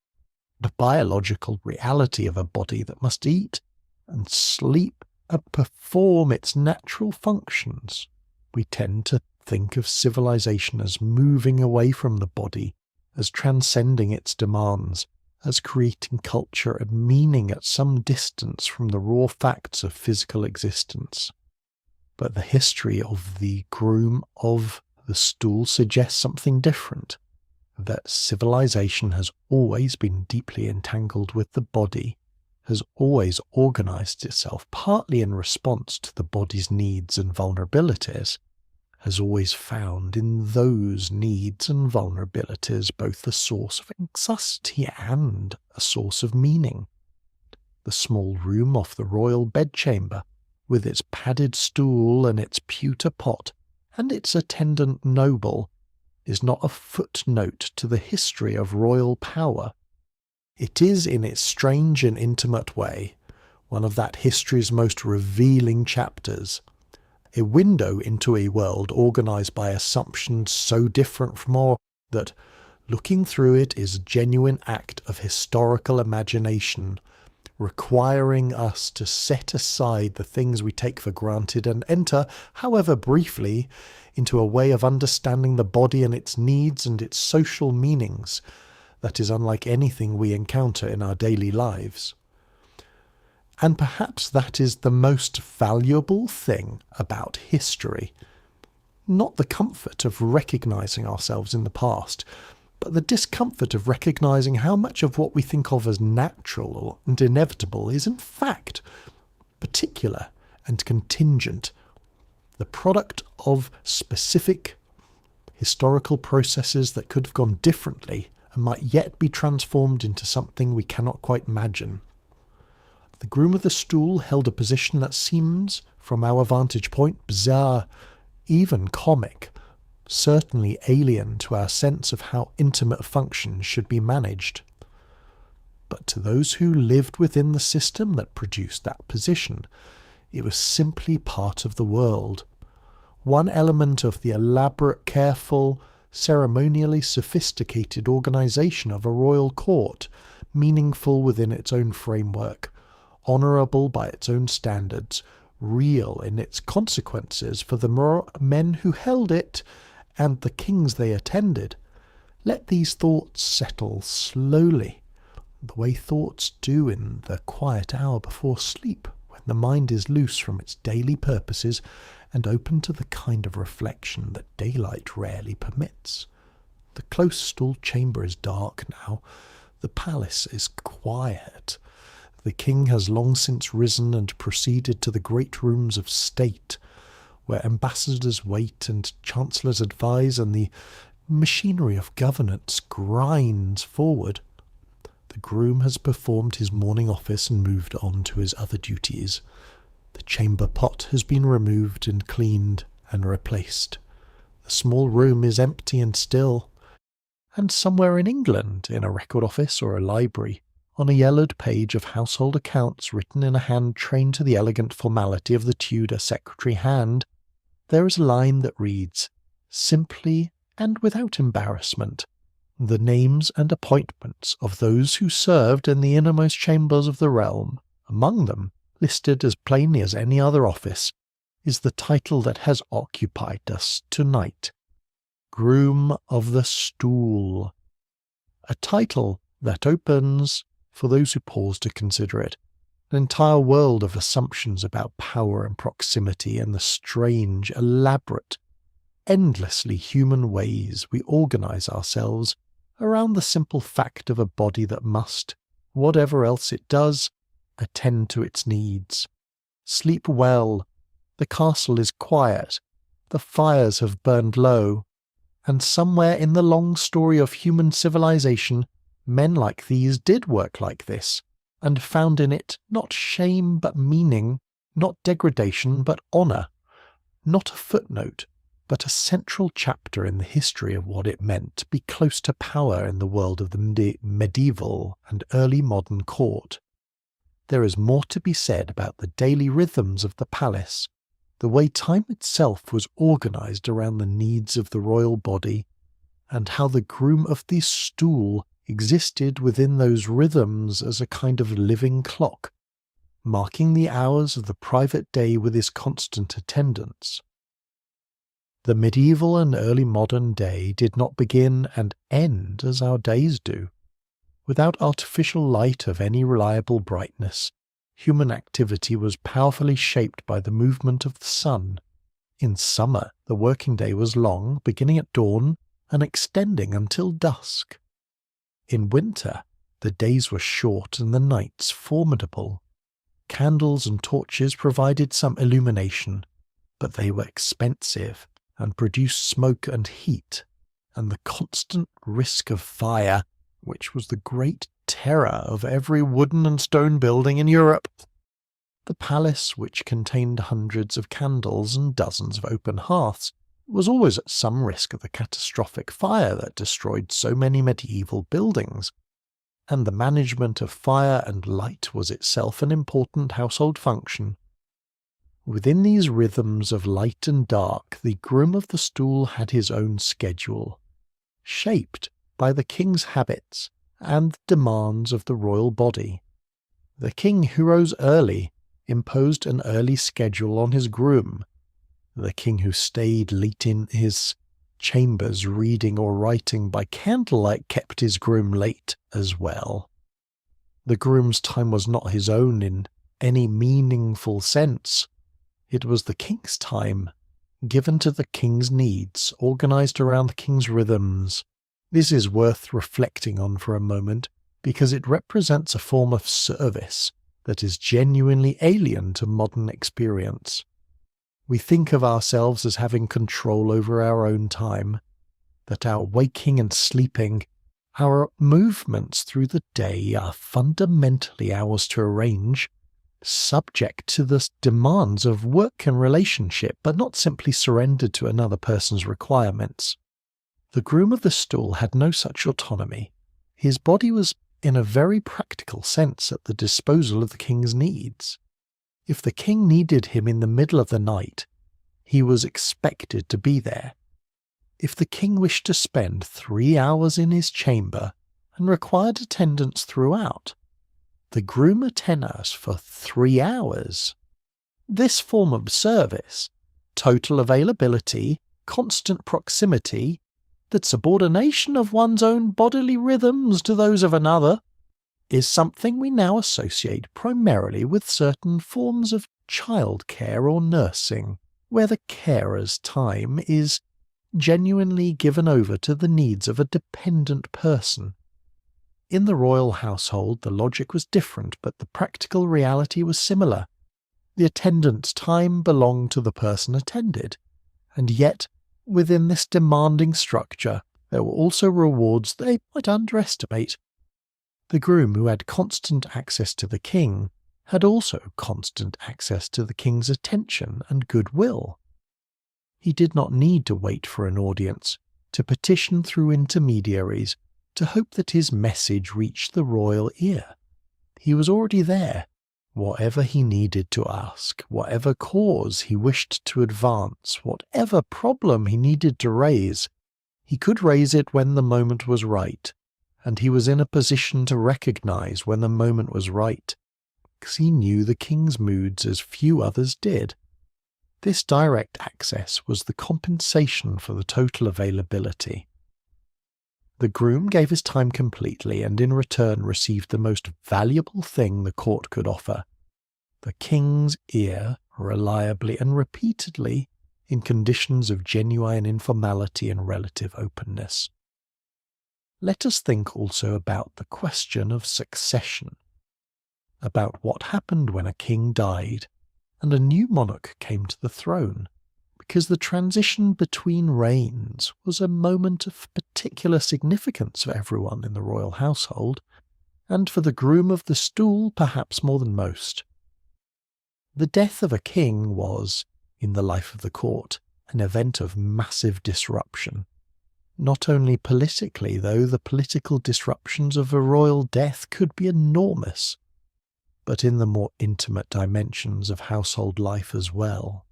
the biological reality of a body that must eat and sleep and perform its natural functions. We tend to think of civilization as moving away from the body, as transcending its demands, as creating culture and meaning at some distance from the raw facts of physical existence. But the history of the Groom of the Stool suggests something different, that civilization has always been deeply entangled with the body, has always organized itself partly in response to the body's needs and vulnerabilities, has always found in those needs and vulnerabilities both a source of anxiety and a source of meaning. The small room off the royal bedchamber, with its padded stool and its pewter pot and its attendant noble, is not a footnote to the history of royal power. It is, in its strange and intimate way, one of that history's most revealing chapters, a window into a world organised by assumptions so different from ours that, looking through it, is a genuine act of historical imagination, requiring us to set aside the things we take for granted and enter, however briefly, into a way of understanding the body and its needs and its social meanings that is unlike anything we encounter in our daily lives. And perhaps that is the most valuable thing about history. Not the comfort of recognising ourselves in the past, but the discomfort of recognising how much of what we think of as natural and inevitable is in fact particular and contingent, the product of specific historical processes that could have gone differently and might yet be transformed into something we cannot quite imagine. The Groom of the Stool held a position that seems, from our vantage point, bizarre, even comic, certainly alien to our sense of how intimate functions should be managed. But to those who lived within the system that produced that position, it was simply part of the world. One element of the elaborate, careful, ceremonially sophisticated organisation of a royal court, meaningful within its own framework, honourable by its own standards, real in its consequences for the men who held it and the kings they attended. Let these thoughts settle slowly, the way thoughts do in the quiet hour before sleep, when the mind is loose from its daily purposes and open to the kind of reflection that daylight rarely permits. The close Stool chamber is dark now. The palace is quiet. The king has long since risen and proceeded to the great rooms of state, where ambassadors wait and chancellors advise and the machinery of governance grinds forward. The groom has performed his morning office and moved on to his other duties. The chamber pot has been removed and cleaned and replaced. The small room is empty and still. And somewhere in England, in a record office or a library, on a yellowed page of household accounts written in a hand trained to the elegant formality of the Tudor secretary hand, there is a line that reads, simply and without embarrassment, the names and appointments of those who served in the innermost chambers of the realm. Among them, listed as plainly as any other office, is the title that has occupied us tonight, Groom of the Stool. A title that opens, for those who pause to consider it, an entire world of assumptions about power and proximity and the strange, elaborate, endlessly human ways we organise ourselves around the simple fact of a body that must, whatever else it does, attend to its needs. Sleep well, the castle is quiet, the fires have burned low, and somewhere in the long story of human civilization, men like these did work like this, and found in it not shame but meaning, not degradation but honour, not a footnote, but a central chapter in the history of what it meant to be close to power in the world of the medieval and early modern court. There is more to be said about the daily rhythms of the palace, the way time itself was organised around the needs of the royal body, and how the Groom of the Stool existed within those rhythms as a kind of living clock, marking the hours of the private day with his constant attendance. The medieval and early modern day did not begin and end as our days do. Without artificial light of any reliable brightness, human activity was powerfully shaped by the movement of the sun. In summer, the working day was long, beginning at dawn and extending until dusk. In winter, the days were short and the nights formidable. Candles and torches provided some illumination, but they were expensive and produced smoke and heat, and the constant risk of fire, which was the great terror of every wooden and stone building in Europe. The palace, which contained hundreds of candles and dozens of open hearths, was always at some risk of the catastrophic fire that destroyed so many medieval buildings, and the management of fire and light was itself an important household function. Within these rhythms of light and dark, the Groom of the Stool had his own schedule, shaped by the king's habits and the demands of the royal body. The king who rose early imposed an early schedule on his groom. The king who stayed late in his chambers reading or writing by candlelight kept his groom late as well. The groom's time was not his own in any meaningful sense. It was the king's time, given to the king's needs, organised around the king's rhythms. This is worth reflecting on for a moment because it represents a form of service that is genuinely alien to modern experience. We think of ourselves as having control over our own time, that our waking and sleeping, our movements through the day are fundamentally ours to arrange, subject to the demands of work and relationship, but not simply surrendered to another person's requirements. The groom of the stool had no such autonomy. His body was, in a very practical sense, at the disposal of the king's needs. If the king needed him in the middle of the night, he was expected to be there. If the king wished to spend 3 hours in his chamber and required attendance throughout, the groom attended for 3 hours. This form of service, total availability, constant proximity, the subordination of one's own bodily rhythms to those of another, is something we now associate primarily with certain forms of childcare or nursing, where the carer's time is genuinely given over to the needs of a dependent person. In the royal household, the logic was different, but the practical reality was similar. The attendant's time belonged to the person attended, and yet, within this demanding structure, there were also rewards they might underestimate. The groom, who had constant access to the king, had also constant access to the king's attention and goodwill. He did not need to wait for an audience, to petition through intermediaries, to hope that his message reached the royal ear. He was already there. Whatever he needed to ask, whatever cause he wished to advance, whatever problem he needed to raise, he could raise it when the moment was right, and he was in a position to recognize when the moment was right, because he knew the king's moods as few others did. This direct access was the compensation for the total availability. The groom gave his time completely and in return received the most valuable thing the court could offer, the king's ear, reliably and repeatedly, in conditions of genuine informality and relative openness. Let us think also about the question of succession, about what happened when a king died and a new monarch came to the throne, because the transition between reigns was a moment of particular significance for everyone in the royal household, and for the groom of the stool perhaps more than most. The death of a king was, in the life of the court, an event of massive disruption. Not only politically, though the political disruptions of a royal death could be enormous, but in the more intimate dimensions of household life as well.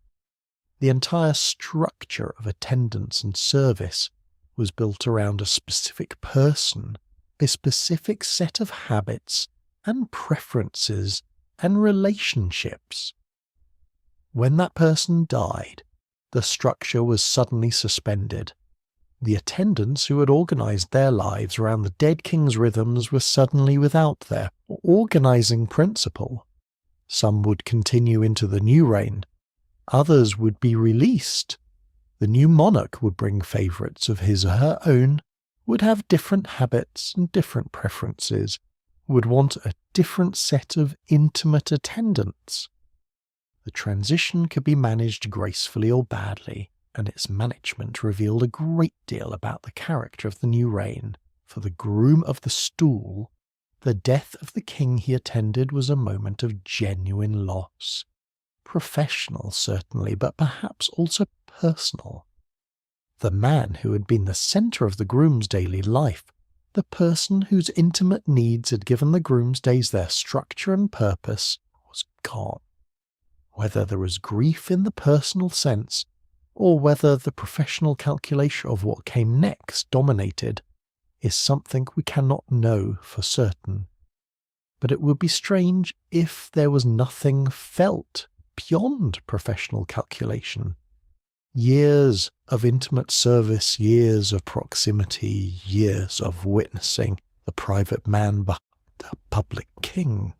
The entire structure of attendance and service was built around a specific person, a specific set of habits and preferences and relationships. When that person died, the structure was suddenly suspended. The attendants who had organized their lives around the dead king's rhythms were suddenly without their organizing principle. Some would continue into the new reign. Others would be released. The new monarch would bring favourites of his or her own, would have different habits and different preferences, would want a different set of intimate attendants. The transition could be managed gracefully or badly, and its management revealed a great deal about the character of the new reign. For the groom of the stool, the death of the king he attended was a moment of genuine loss. Professional, certainly, but perhaps also personal. The man who had been the centre of the groom's daily life, the person whose intimate needs had given the groom's days their structure and purpose, was gone. Whether there was grief in the personal sense, or whether the professional calculation of what came next dominated, is something we cannot know for certain. But it would be strange if there was nothing felt beyond professional calculation. Years of intimate service, years of proximity, years of witnessing the private man behind the public king.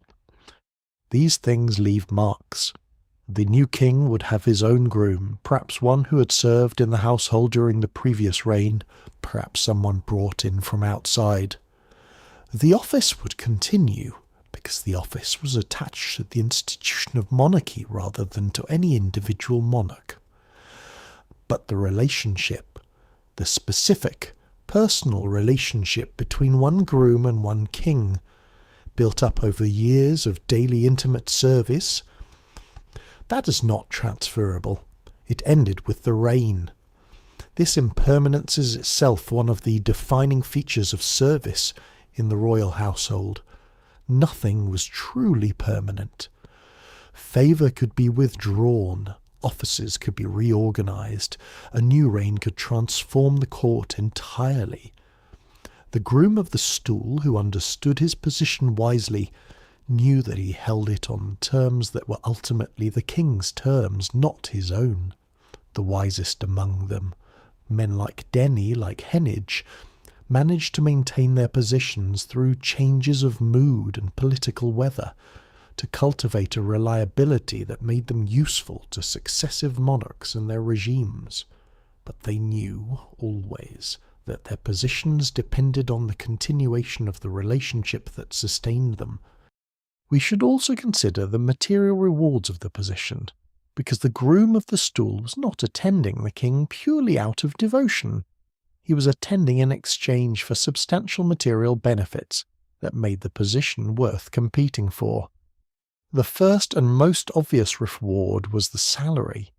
These things leave marks, The new king would have his own groom, perhaps one who had served in the household during the previous reign, perhaps someone brought in from outside. The office would continue, because the office was attached to the institution of monarchy rather than to any individual monarch. But the relationship, the specific, personal relationship between one groom and one king, built up over years of daily intimate service, that is not transferable. It ended with the reign. This impermanence is itself one of the defining features of service in the royal household. Nothing was truly permanent. Favour could be withdrawn, offices could be reorganised, a new reign could transform the court entirely. The groom of the stool, who understood his position wisely, knew that he held it on terms that were ultimately the king's terms, not his own. The wisest among them, men like Denny, like Heneage, managed to maintain their positions through changes of mood and political weather, to cultivate a reliability that made them useful to successive monarchs and their regimes. But they knew, always, that their positions depended on the continuation of the relationship that sustained them. We should also consider the material rewards of the position, because the groom of the stool was not attending the king purely out of devotion. He was attending in exchange for substantial material benefits that made the position worth competing for. The first and most obvious reward was the salary.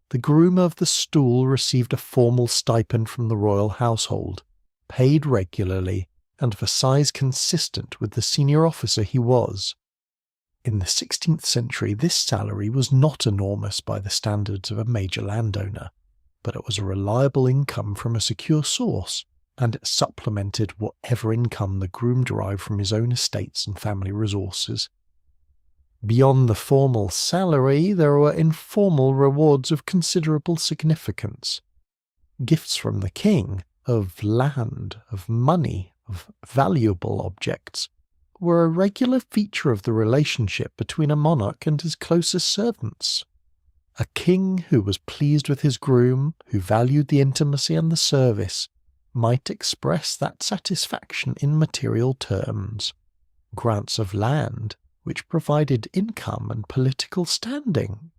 The groom of the stool received a formal stipend from the royal household, paid regularly, and for size consistent with the senior officer he was. In the 16th century, this salary was not enormous by the standards of a major landowner, but it was a reliable income from a secure source, and it supplemented whatever income the groom derived from his own estates and family resources. Beyond the formal salary, there were informal rewards of considerable significance. Gifts from the king, of land, of money, of valuable objects, were a regular feature of the relationship between a monarch and his closest servants. A king who was pleased with his groom, who valued the intimacy and the service, might express that satisfaction in material terms. Grants of land, which provided income and political standing.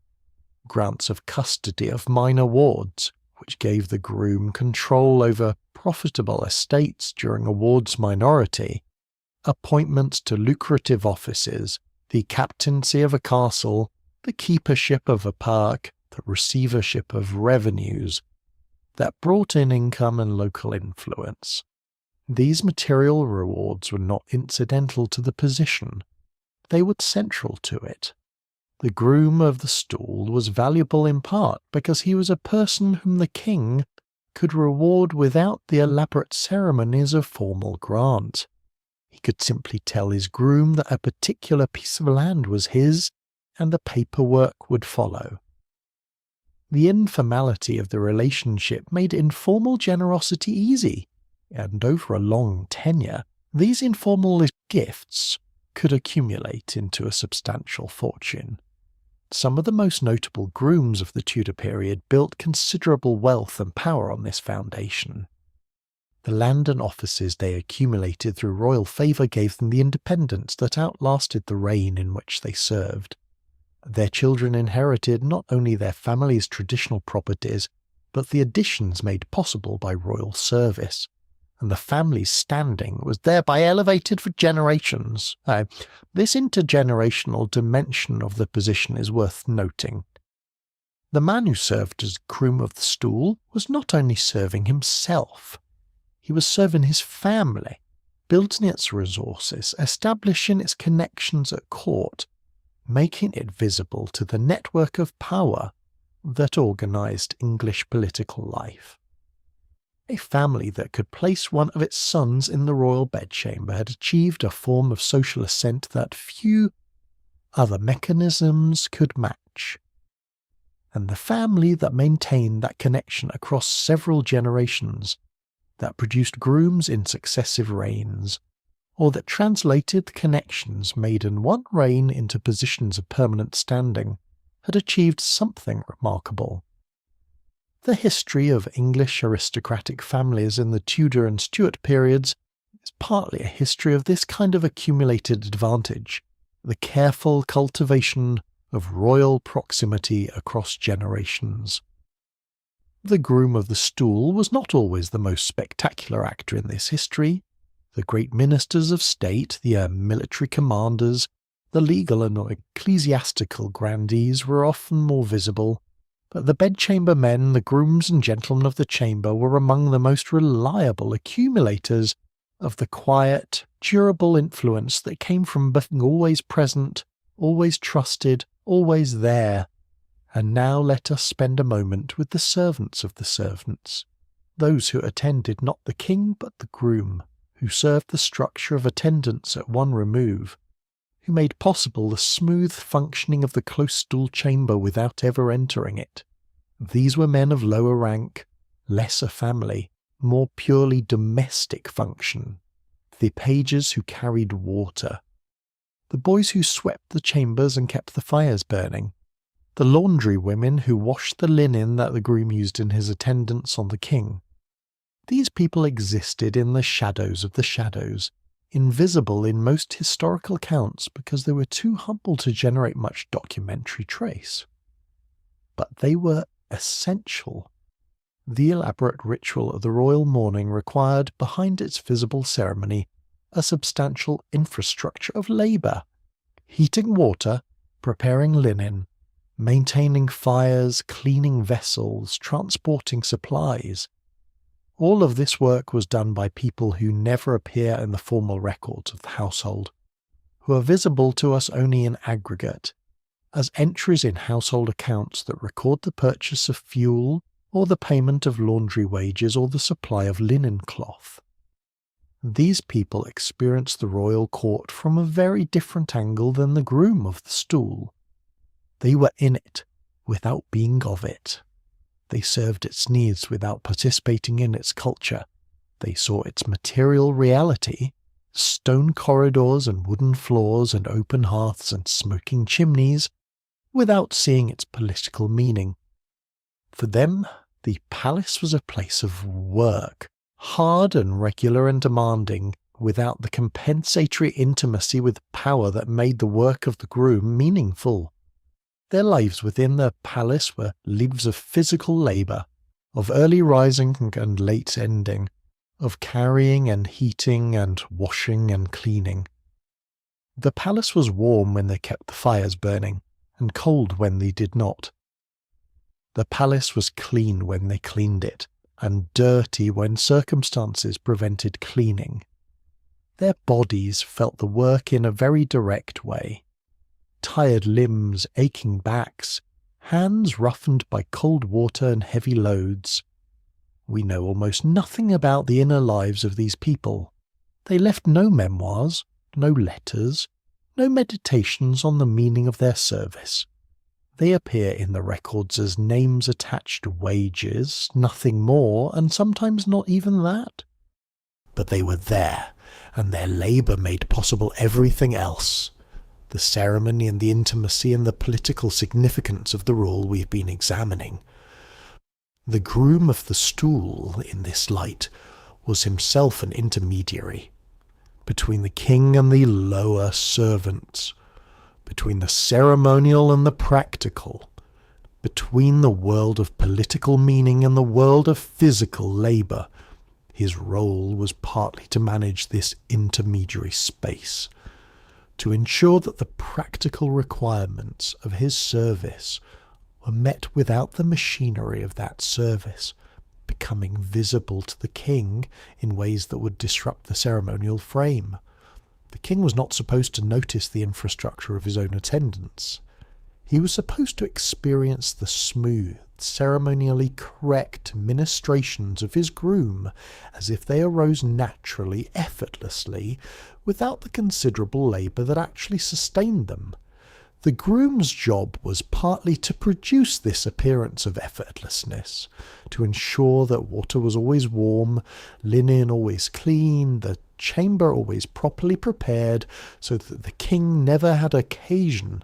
Grants of custody of minor wards, which gave the groom control over profitable estates during a ward's minority. Appointments to lucrative offices, the captaincy of a castle, the keepership of a park, the receivership of revenues, that brought in income and local influence. These material rewards were not incidental to the position. They were central to it. The groom of the stool was valuable in part because he was a person whom the king could reward without the elaborate ceremonies of formal grant. He could simply tell his groom that a particular piece of land was his, and the paperwork would follow. The informality of the relationship made informal generosity easy, and over a long tenure, these informal gifts could accumulate into a substantial fortune. Some of the most notable grooms of the Tudor period built considerable wealth and power on this foundation. The land and offices they accumulated through royal favour gave them the independence that outlasted the reign in which they served. Their children inherited not only their family's traditional properties, but the additions made possible by royal service, and the family's standing was thereby elevated for generations. This intergenerational dimension of the position is worth noting. The man who served as groom of the stool was not only serving himself, he was serving his family, building its resources, establishing its connections at court, making it visible to the network of power that organised English political life. A family that could place one of its sons in the royal bedchamber had achieved a form of social ascent that few other mechanisms could match. And the family that maintained that connection across several generations, that produced grooms in successive reigns, or that translated the connections made in one reign into positions of permanent standing, had achieved something remarkable. The history of English aristocratic families in the Tudor and Stuart periods is partly a history of this kind of accumulated advantage, the careful cultivation of royal proximity across generations. The Groom of the Stool was not always the most spectacular actor in this history. The great ministers of state, the military commanders, the legal and ecclesiastical grandees were often more visible, but the bedchamber men, the grooms and gentlemen of the chamber, were among the most reliable accumulators of the quiet, durable influence that came from being always present, always trusted, always there. And now let us spend a moment with the servants of the servants, those who attended not the king but the groom, who served the structure of attendants at one remove, who made possible the smooth functioning of the close stool chamber without ever entering it. These were men of lower rank, lesser family, more purely domestic function, the pages who carried water, the boys who swept the chambers and kept the fires burning, the laundry women who washed the linen that the groom used in his attendance on the king. These people existed in the shadows of the shadows, invisible in most historical accounts because they were too humble to generate much documentary trace. But they were essential. The elaborate ritual of the royal mourning required, behind its visible ceremony, a substantial infrastructure of labour, heating water, preparing linen, maintaining fires, cleaning vessels, transporting supplies. All of this work was done by people who never appear in the formal records of the household, who are visible to us only in aggregate, as entries in household accounts that record the purchase of fuel or the payment of laundry wages or the supply of linen cloth. These people experienced the royal court from a very different angle than the groom of the stool. They were in it, without being of it. They served its needs without participating in its culture. They saw its material reality, stone corridors and wooden floors and open hearths and smoking chimneys, without seeing its political meaning. For them, the palace was a place of work, hard and regular and demanding, without the compensatory intimacy with power that made the work of the groom meaningful. Their lives within the palace were lives of physical labour, of early rising and late ending, of carrying and heating and washing and cleaning. The palace was warm when they kept the fires burning, and cold when they did not. The palace was clean when they cleaned it, and dirty when circumstances prevented cleaning. Their bodies felt the work in a very direct way. Tired limbs, aching backs, hands roughened by cold water and heavy loads. We know almost nothing about the inner lives of these people. They left no memoirs, no letters, no meditations on the meaning of their service. They appear in the records as names attached to wages, nothing more, and sometimes not even that. But they were there, and their labour made possible everything else. The ceremony and the intimacy and the political significance of the role we've been examining. The groom of the stool, in this light, was himself an intermediary, between the king and the lower servants, between the ceremonial and the practical, between the world of political meaning and the world of physical labour. His role was partly to manage this intermediary space, to ensure that the practical requirements of his service were met without the machinery of that service becoming visible to the king in ways that would disrupt the ceremonial frame. The king was not supposed to notice the infrastructure of his own attendants. He was supposed to experience the smooth, ceremonially correct ministrations of his groom as if they arose naturally, effortlessly, without the considerable labour that actually sustained them. The groom's job was partly to produce this appearance of effortlessness, to ensure that water was always warm, linen always clean, the chamber always properly prepared so that the king never had occasion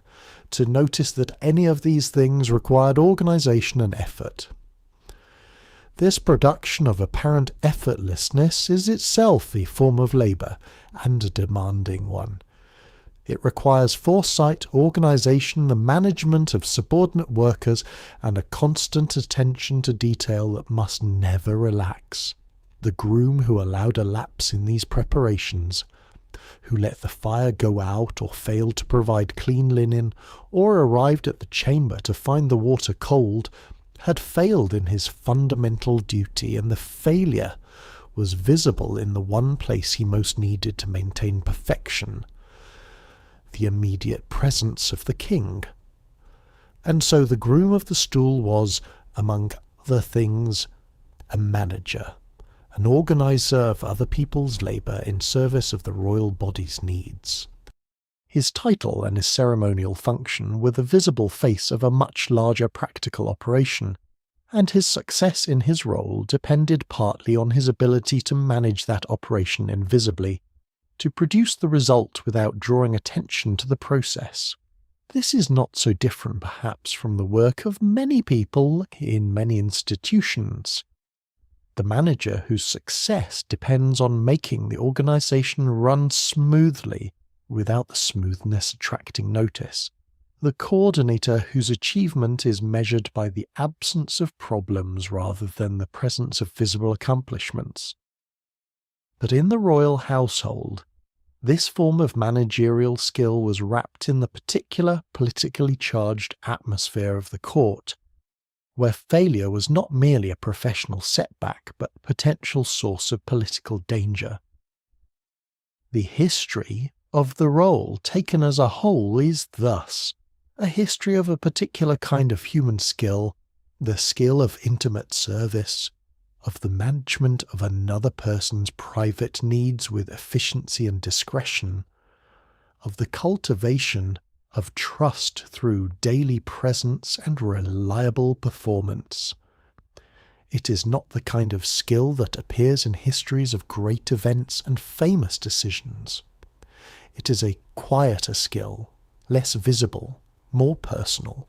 to notice that any of these things required organisation and effort. This production of apparent effortlessness is itself a form of labour, and a demanding one. It requires foresight, organisation, the management of subordinate workers, and a constant attention to detail that must never relax. The groom who allowed a lapse in these preparations, who let the fire go out or failed to provide clean linen, or arrived at the chamber to find the water cold, had failed in his fundamental duty, and the failure was visible in the one place he most needed to maintain perfection, the immediate presence of the king. And so the groom of the stool was, among other things, a manager, an organiser of other people's labour in service of the royal body's needs. His title and his ceremonial function were the visible face of a much larger practical operation, and his success in his role depended partly on his ability to manage that operation invisibly, to produce the result without drawing attention to the process. This is not so different perhaps from the work of many people in many institutions. The manager whose success depends on making the organisation run smoothly without the smoothness attracting notice. The coordinator whose achievement is measured by the absence of problems rather than the presence of visible accomplishments. But in the royal household, this form of managerial skill was wrapped in the particular politically charged atmosphere of the court, where failure was not merely a professional setback but a potential source of political danger. The history of the role taken as a whole is thus a history of a particular kind of human skill, the skill of intimate service, of the management of another person's private needs with efficiency and discretion, of the cultivation of trust through daily presence and reliable performance. It is not the kind of skill that appears in histories of great events and famous decisions. It is a quieter skill, less visible, more personal,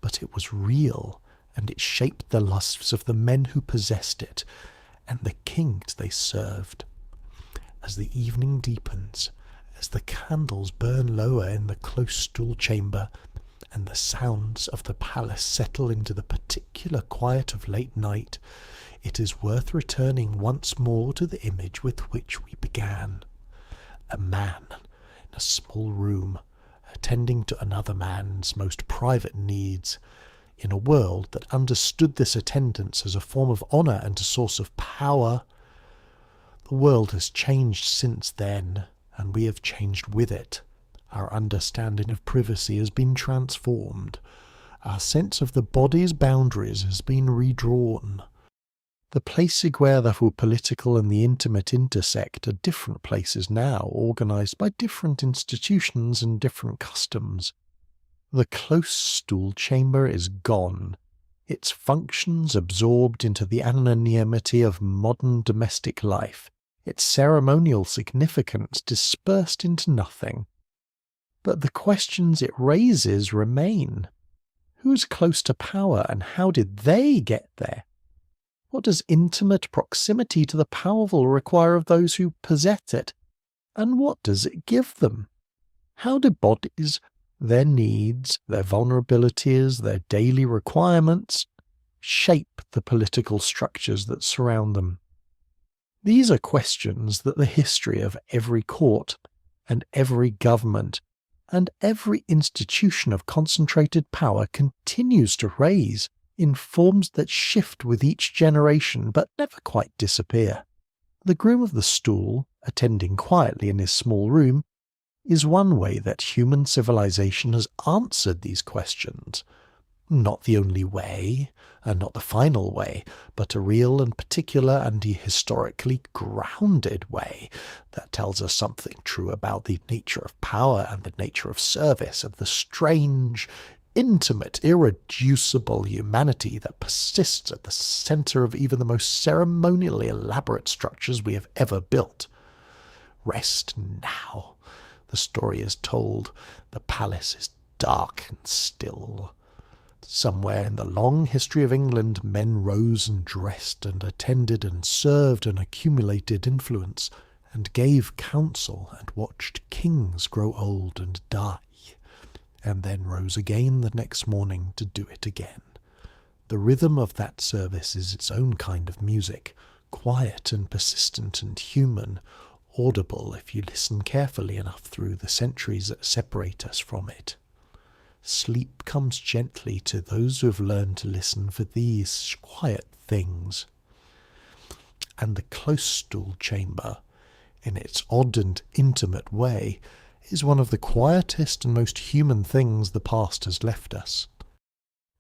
but it was real, and it shaped the lives of the men who possessed it, and the kings they served. As the evening deepens, as the candles burn lower in the close stool chamber, and the sounds of the palace settle into the particular quiet of late night, it is worth returning once more to the image with which we began. A man in a small room, attending to another man's most private needs, in a world that understood this attendance as a form of honour and a source of power. The world has changed since then, and we have changed with it. Our understanding of privacy has been transformed. Our sense of the body's boundaries has been redrawn. The places where the political and the intimate intersect are different places now, organised by different institutions and different customs. The close stool chamber is gone, its functions absorbed into the anonymity of modern domestic life, its ceremonial significance dispersed into nothing. But the questions it raises remain. Who's close to power, and how did they get there? What does intimate proximity to the powerful require of those who possess it, and what does it give them? How do bodies, their needs, their vulnerabilities, their daily requirements, shape the political structures that surround them? These are questions that the history of every court and every government and every institution of concentrated power continues to raise in forms that shift with each generation but never quite disappear. The groom of the stool, attending quietly in his small room, is one way that human civilization has answered these questions. Not the only way, and not the final way, but a real and particular and historically grounded way that tells us something true about the nature of power and the nature of service, of the strange, intimate, irreducible humanity that persists at the centre of even the most ceremonially elaborate structures we have ever built. Rest now. The story is told. The palace is dark and still. Somewhere in the long history of England, men rose and dressed and attended and served and accumulated influence and gave counsel and watched kings grow old and die, and then rose again the next morning to do it again. The rhythm of that service is its own kind of music, quiet and persistent and human, audible if you listen carefully enough through the centuries that separate us from it. Sleep comes gently to those who have learned to listen for these quiet things. And the close stool chamber, in its odd and intimate way, is one of the quietest and most human things the past has left us.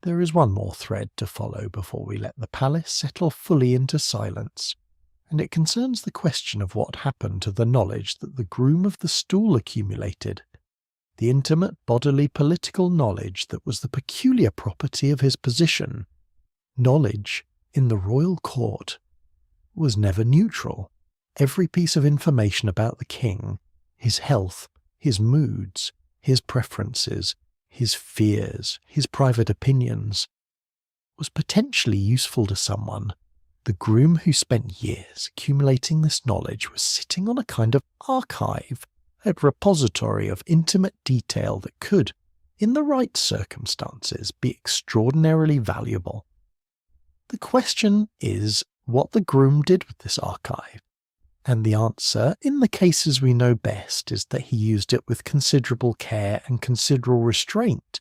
There is one more thread to follow before we let the palace settle fully into silence, and it concerns the question of what happened to the knowledge that the groom of the stool accumulated, the intimate bodily political knowledge that was the peculiar property of his position. Knowledge, in the royal court, was never neutral. Every piece of information about the king, his health, his moods, his preferences, his fears, his private opinions, was potentially useful to someone. The groom who spent years accumulating this knowledge was sitting on a kind of archive, a repository of intimate detail that could, in the right circumstances, be extraordinarily valuable. The question is what the groom did with this archive, and the answer, in the cases we know best, is that he used it with considerable care and considerable restraint,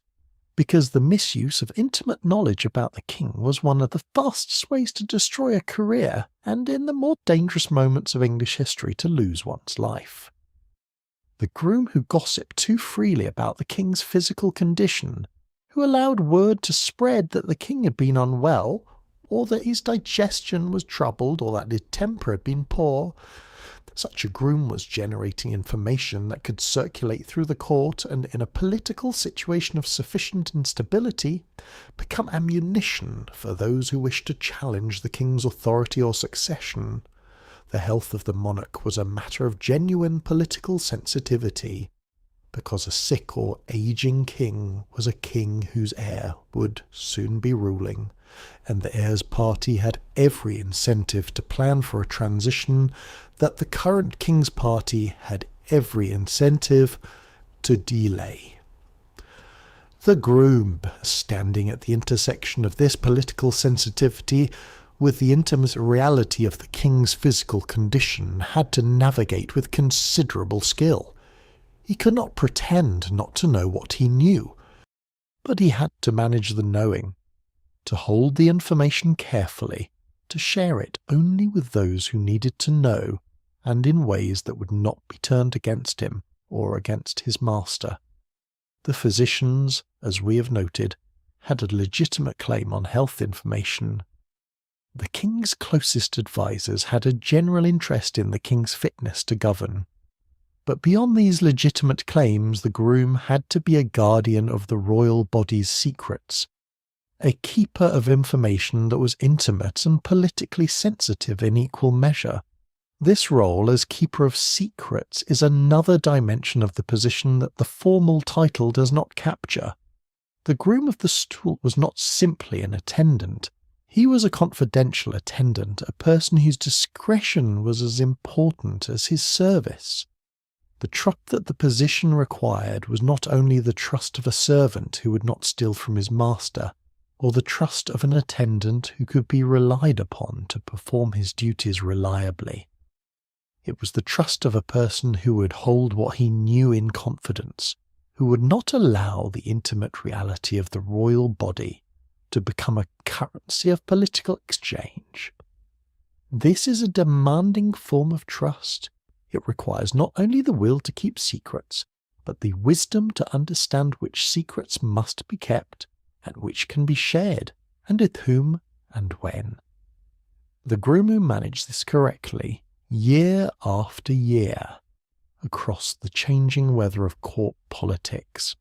because the misuse of intimate knowledge about the king was one of the fastest ways to destroy a career, and in the more dangerous moments of English history to lose one's life. The groom who gossiped too freely about the king's physical condition, who allowed word to spread that the king had been unwell, or that his digestion was troubled, or that his temper had been poor. Such a groom was generating information that could circulate through the court and, in a political situation of sufficient instability, become ammunition for those who wished to challenge the king's authority or succession. The health of the monarch was a matter of genuine political sensitivity, because a sick or aging king was a king whose heir would soon be ruling, and the heir's party had every incentive to plan for a transition that the current king's party had every incentive to delay. The groom, standing at the intersection of this political sensitivity with the intimate reality of the king's physical condition, had to navigate with considerable skill. He could not pretend not to know what he knew, but he had to manage the knowing, to hold the information carefully, to share it only with those who needed to know, and in ways that would not be turned against him or against his master. The physicians, as we have noted, had a legitimate claim on health information. The king's closest advisers had a general interest in the king's fitness to govern. But beyond these legitimate claims, the groom had to be a guardian of the royal body's secrets, a keeper of information that was intimate and politically sensitive in equal measure. This role as keeper of secrets is another dimension of the position that the formal title does not capture. The groom of the stool was not simply an attendant. He was a confidential attendant, a person whose discretion was as important as his service. The trust that the position required was not only the trust of a servant who would not steal from his master, or the trust of an attendant who could be relied upon to perform his duties reliably. It was the trust of a person who would hold what he knew in confidence, who would not allow the intimate reality of the royal body to become a currency of political exchange. This is a demanding form of trust. It requires not only the will to keep secrets, but the wisdom to understand which secrets must be kept and which can be shared, and with whom and when. The groom who managed this correctly, year after year, across the changing weather of court politics,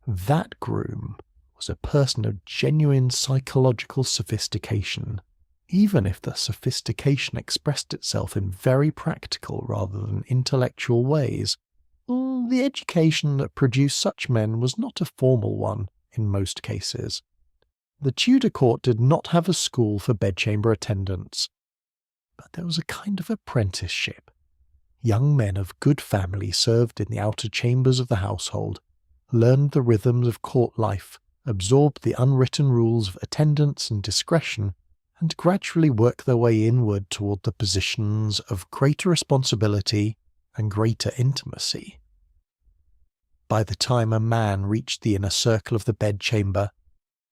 that groom was a person of genuine psychological sophistication, even if the sophistication expressed itself in very practical rather than intellectual ways. The education that produced such men was not a formal one in most cases. The Tudor court did not have a school for bedchamber attendants, but there was a kind of apprenticeship. Young men of good family served in the outer chambers of the household, learned the rhythms of court life, absorbed the unwritten rules of attendance and discretion, and gradually worked their way inward toward the positions of greater responsibility and greater intimacy. By the time a man reached the inner circle of the bedchamber,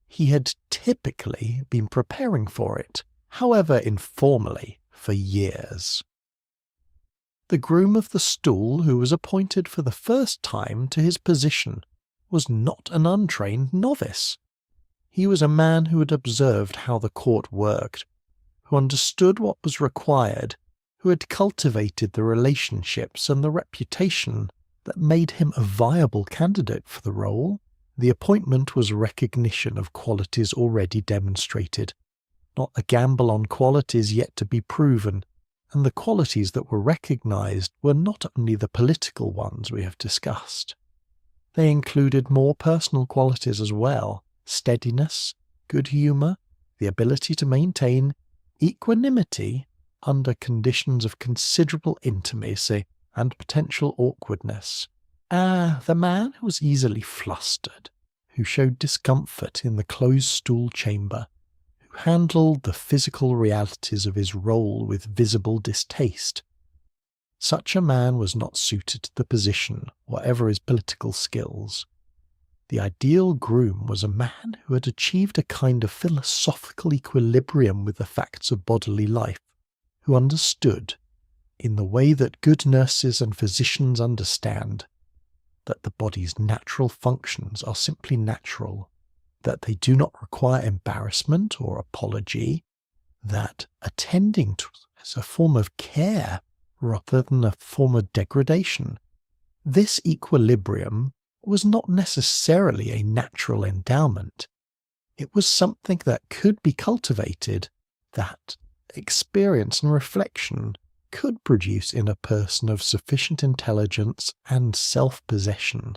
he had typically been preparing for it, however informally, for years. The groom of the Stool, who was appointed for the first time to his position, was not an untrained novice. He was a man who had observed how the court worked, who understood what was required, who had cultivated the relationships and the reputation that made him a viable candidate for the role. The appointment was recognition of qualities already demonstrated, not a gamble on qualities yet to be proven, and the qualities that were recognized were not only the political ones we have discussed. They included more personal qualities as well: steadiness, good humor, the ability to maintain equanimity under conditions of considerable intimacy and potential awkwardness. The man who was easily flustered, who showed discomfort in the closed stool chamber, who handled the physical realities of his role with visible distaste. Such a man was not suited to the position, whatever his political skills. The ideal groom was a man who had achieved a kind of philosophical equilibrium with the facts of bodily life, who understood, in the way that good nurses and physicians understand, that the body's natural functions are simply natural, that they do not require embarrassment or apology, that attending to is a form of care rather than a form of degradation. This equilibrium was not necessarily a natural endowment. It was something that could be cultivated, that experience and reflection could produce in a person of sufficient intelligence and self-possession.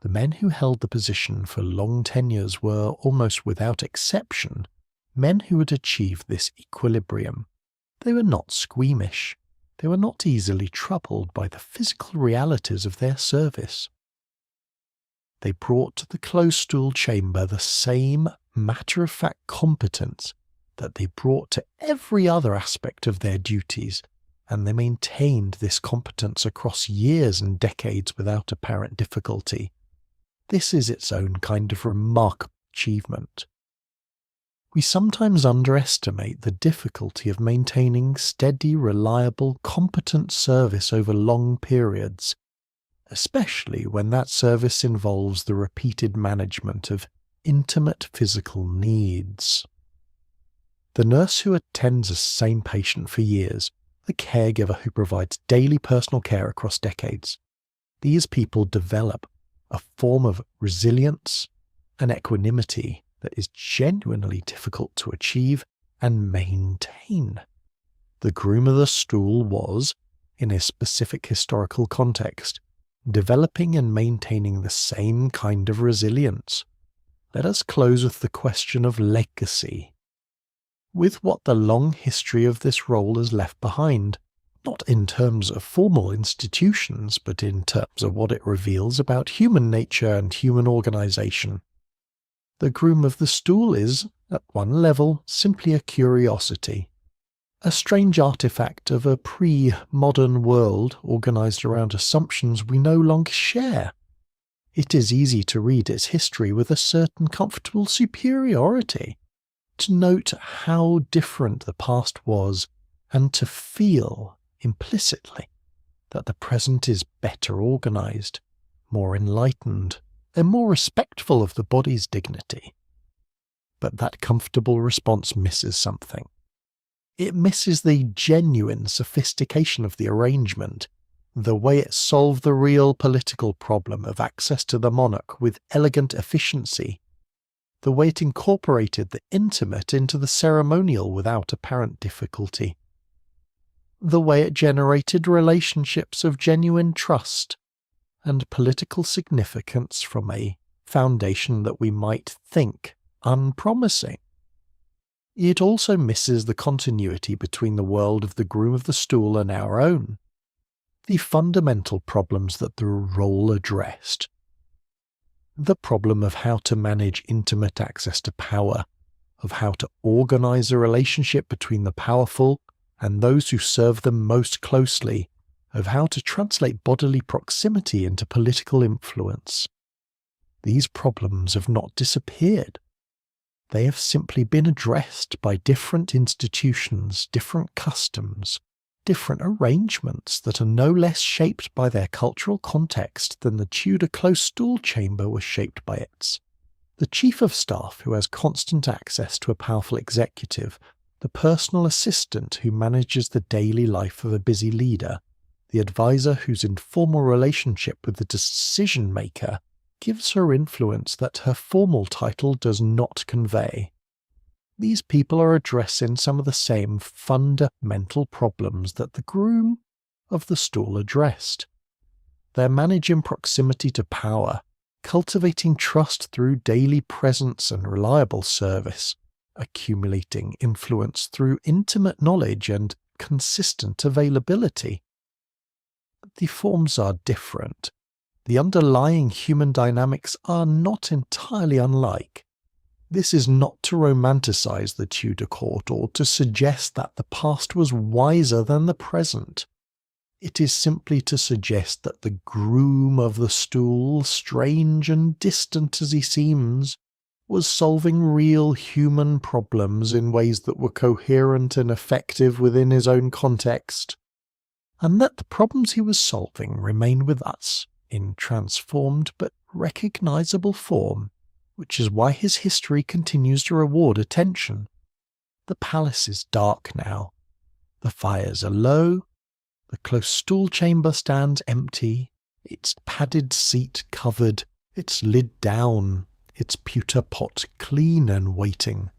The men who held the position for long tenures were, almost without exception, men who had achieved this equilibrium. They were not squeamish. They were not easily troubled by the physical realities of their service. They brought to the closed stool chamber the same matter-of-fact competence that they brought to every other aspect of their duties, and they maintained this competence across years and decades without apparent difficulty. This is its own kind of remarkable achievement. We sometimes underestimate the difficulty of maintaining steady, reliable, competent service over long periods, especially when that service involves the repeated management of intimate physical needs. The nurse who attends the same patient for years, the caregiver who provides daily personal care across decades. These people develop a form of resilience and equanimity that is genuinely difficult to achieve and maintain. The groom of the stool was, in a specific historical context, developing and maintaining the same kind of resilience. Let us close with the question of legacy, with what the long history of this role has left behind, not in terms of formal institutions, but in terms of what it reveals about human nature and human organization. The groom of the stool is, at one level, simply a curiosity, a strange artifact of a pre-modern world organized around assumptions we no longer share. It is easy to read its history with a certain comfortable superiority, to note how different the past was, and to feel, implicitly, that the present is better organized, more enlightened, and more respectful of the body's dignity. But that comfortable response misses something. It misses the genuine sophistication of the arrangement, the way it solved the real political problem of access to the monarch with elegant efficiency. the way it incorporated the intimate into the ceremonial without apparent difficulty, the way it generated relationships of genuine trust and political significance from a foundation that we might think unpromising. It also misses the continuity between the world of the Groom of the Stool and our own, the fundamental problems that the role addressed. The problem of how to manage intimate access to power, of how to organize a relationship between the powerful and those who serve them most closely, of how to translate bodily proximity into political influence. These problems have not disappeared. They have simply been addressed by different institutions, different customs, different arrangements that are no less shaped by their cultural context than the Tudor close stool chamber was shaped by its. The chief of staff, who has constant access to a powerful executive, the personal assistant who manages the daily life of a busy leader, the advisor whose informal relationship with the decision-maker gives her influence that her formal title does not convey. These people are addressing some of the same fundamental problems that the Groom of the Stool addressed. They're managing proximity to power, cultivating trust through daily presence and reliable service, accumulating influence through intimate knowledge and consistent availability. The forms are different. The underlying human dynamics are not entirely unlike. This is not to romanticize the Tudor court or to suggest that the past was wiser than the present. It is simply to suggest that the Groom of the Stool, strange and distant as he seems, was solving real human problems in ways that were coherent and effective within his own context, and that the problems he was solving remain with us in transformed but recognizable form, which is why his history continues to reward attention. The palace is dark now. The fires are low. The close stool chamber stands empty, its padded seat covered, its lid down, its pewter pot clean and waiting.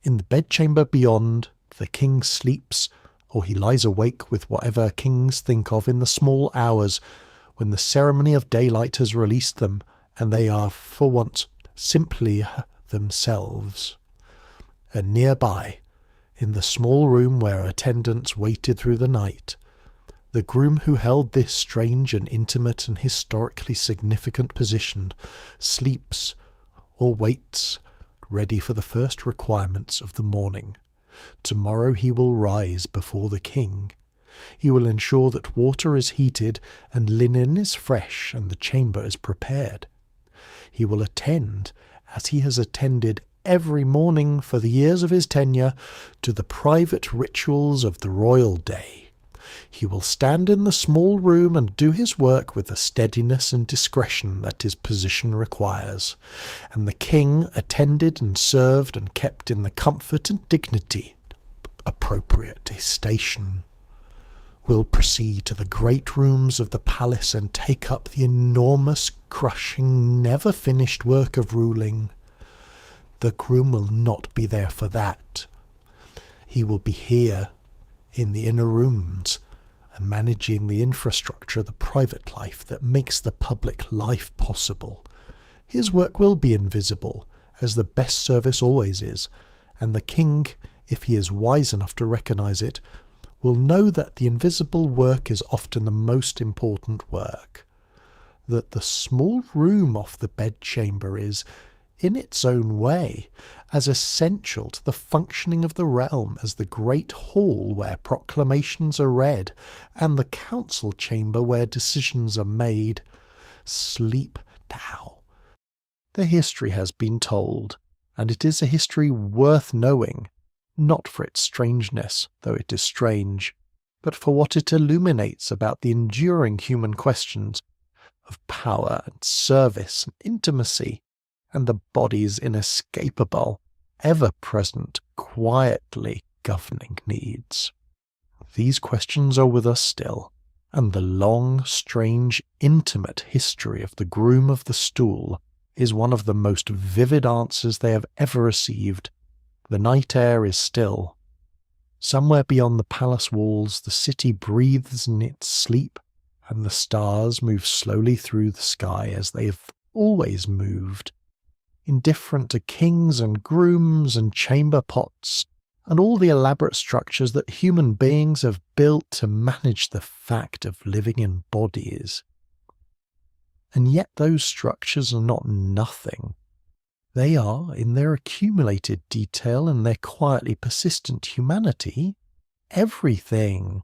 In the bedchamber beyond, the king sleeps, or he lies awake with whatever kings think of in the small hours when the ceremony of daylight has released them, and they are, for once, simply themselves. And nearby, in the small room where attendants waited through the night, the groom who held this strange and intimate and historically significant position sleeps or waits, ready for the first requirements of the morning. Tomorrow he will rise before the king. He will ensure that water is heated and linen is fresh and the chamber is prepared. He will attend, as he has attended every morning for the years of his tenure, to the private rituals of the royal day. He will stand in the small room and do his work with the steadiness and discretion that his position requires, and the king, attended and served and kept in the comfort and dignity appropriate to his station, will proceed to the great rooms of the palace and take up the enormous, crushing, never-finished work of ruling. The groom will not be there for that. He will be here, in the inner rooms, and managing the infrastructure of the private life that makes the public life possible. His work will be invisible, as the best service always is, and the king, if he is wise enough to recognize it, will know that the invisible work is often the most important work, that the small room off the bedchamber is, in its own way, as essential to the functioning of the realm as the great hall where proclamations are read and the council chamber where decisions are made. Sleep now. The history has been told, and it is a history worth knowing, not for its strangeness, though it is strange, but for what it illuminates about the enduring human questions of power and service and intimacy, and the body's inescapable, ever-present, quietly governing needs. These questions are with us still, and the long, strange, intimate history of the Groom of the Stool is one of the most vivid answers they have ever received. The night air is still. Somewhere beyond the palace walls, the city breathes in its sleep, and the stars move slowly through the sky as they have always moved, indifferent to kings and grooms and chamber pots, and all the elaborate structures that human beings have built to manage the fact of living in bodies. And yet those structures are not nothing. They are, in their accumulated detail and their quietly persistent humanity, everything.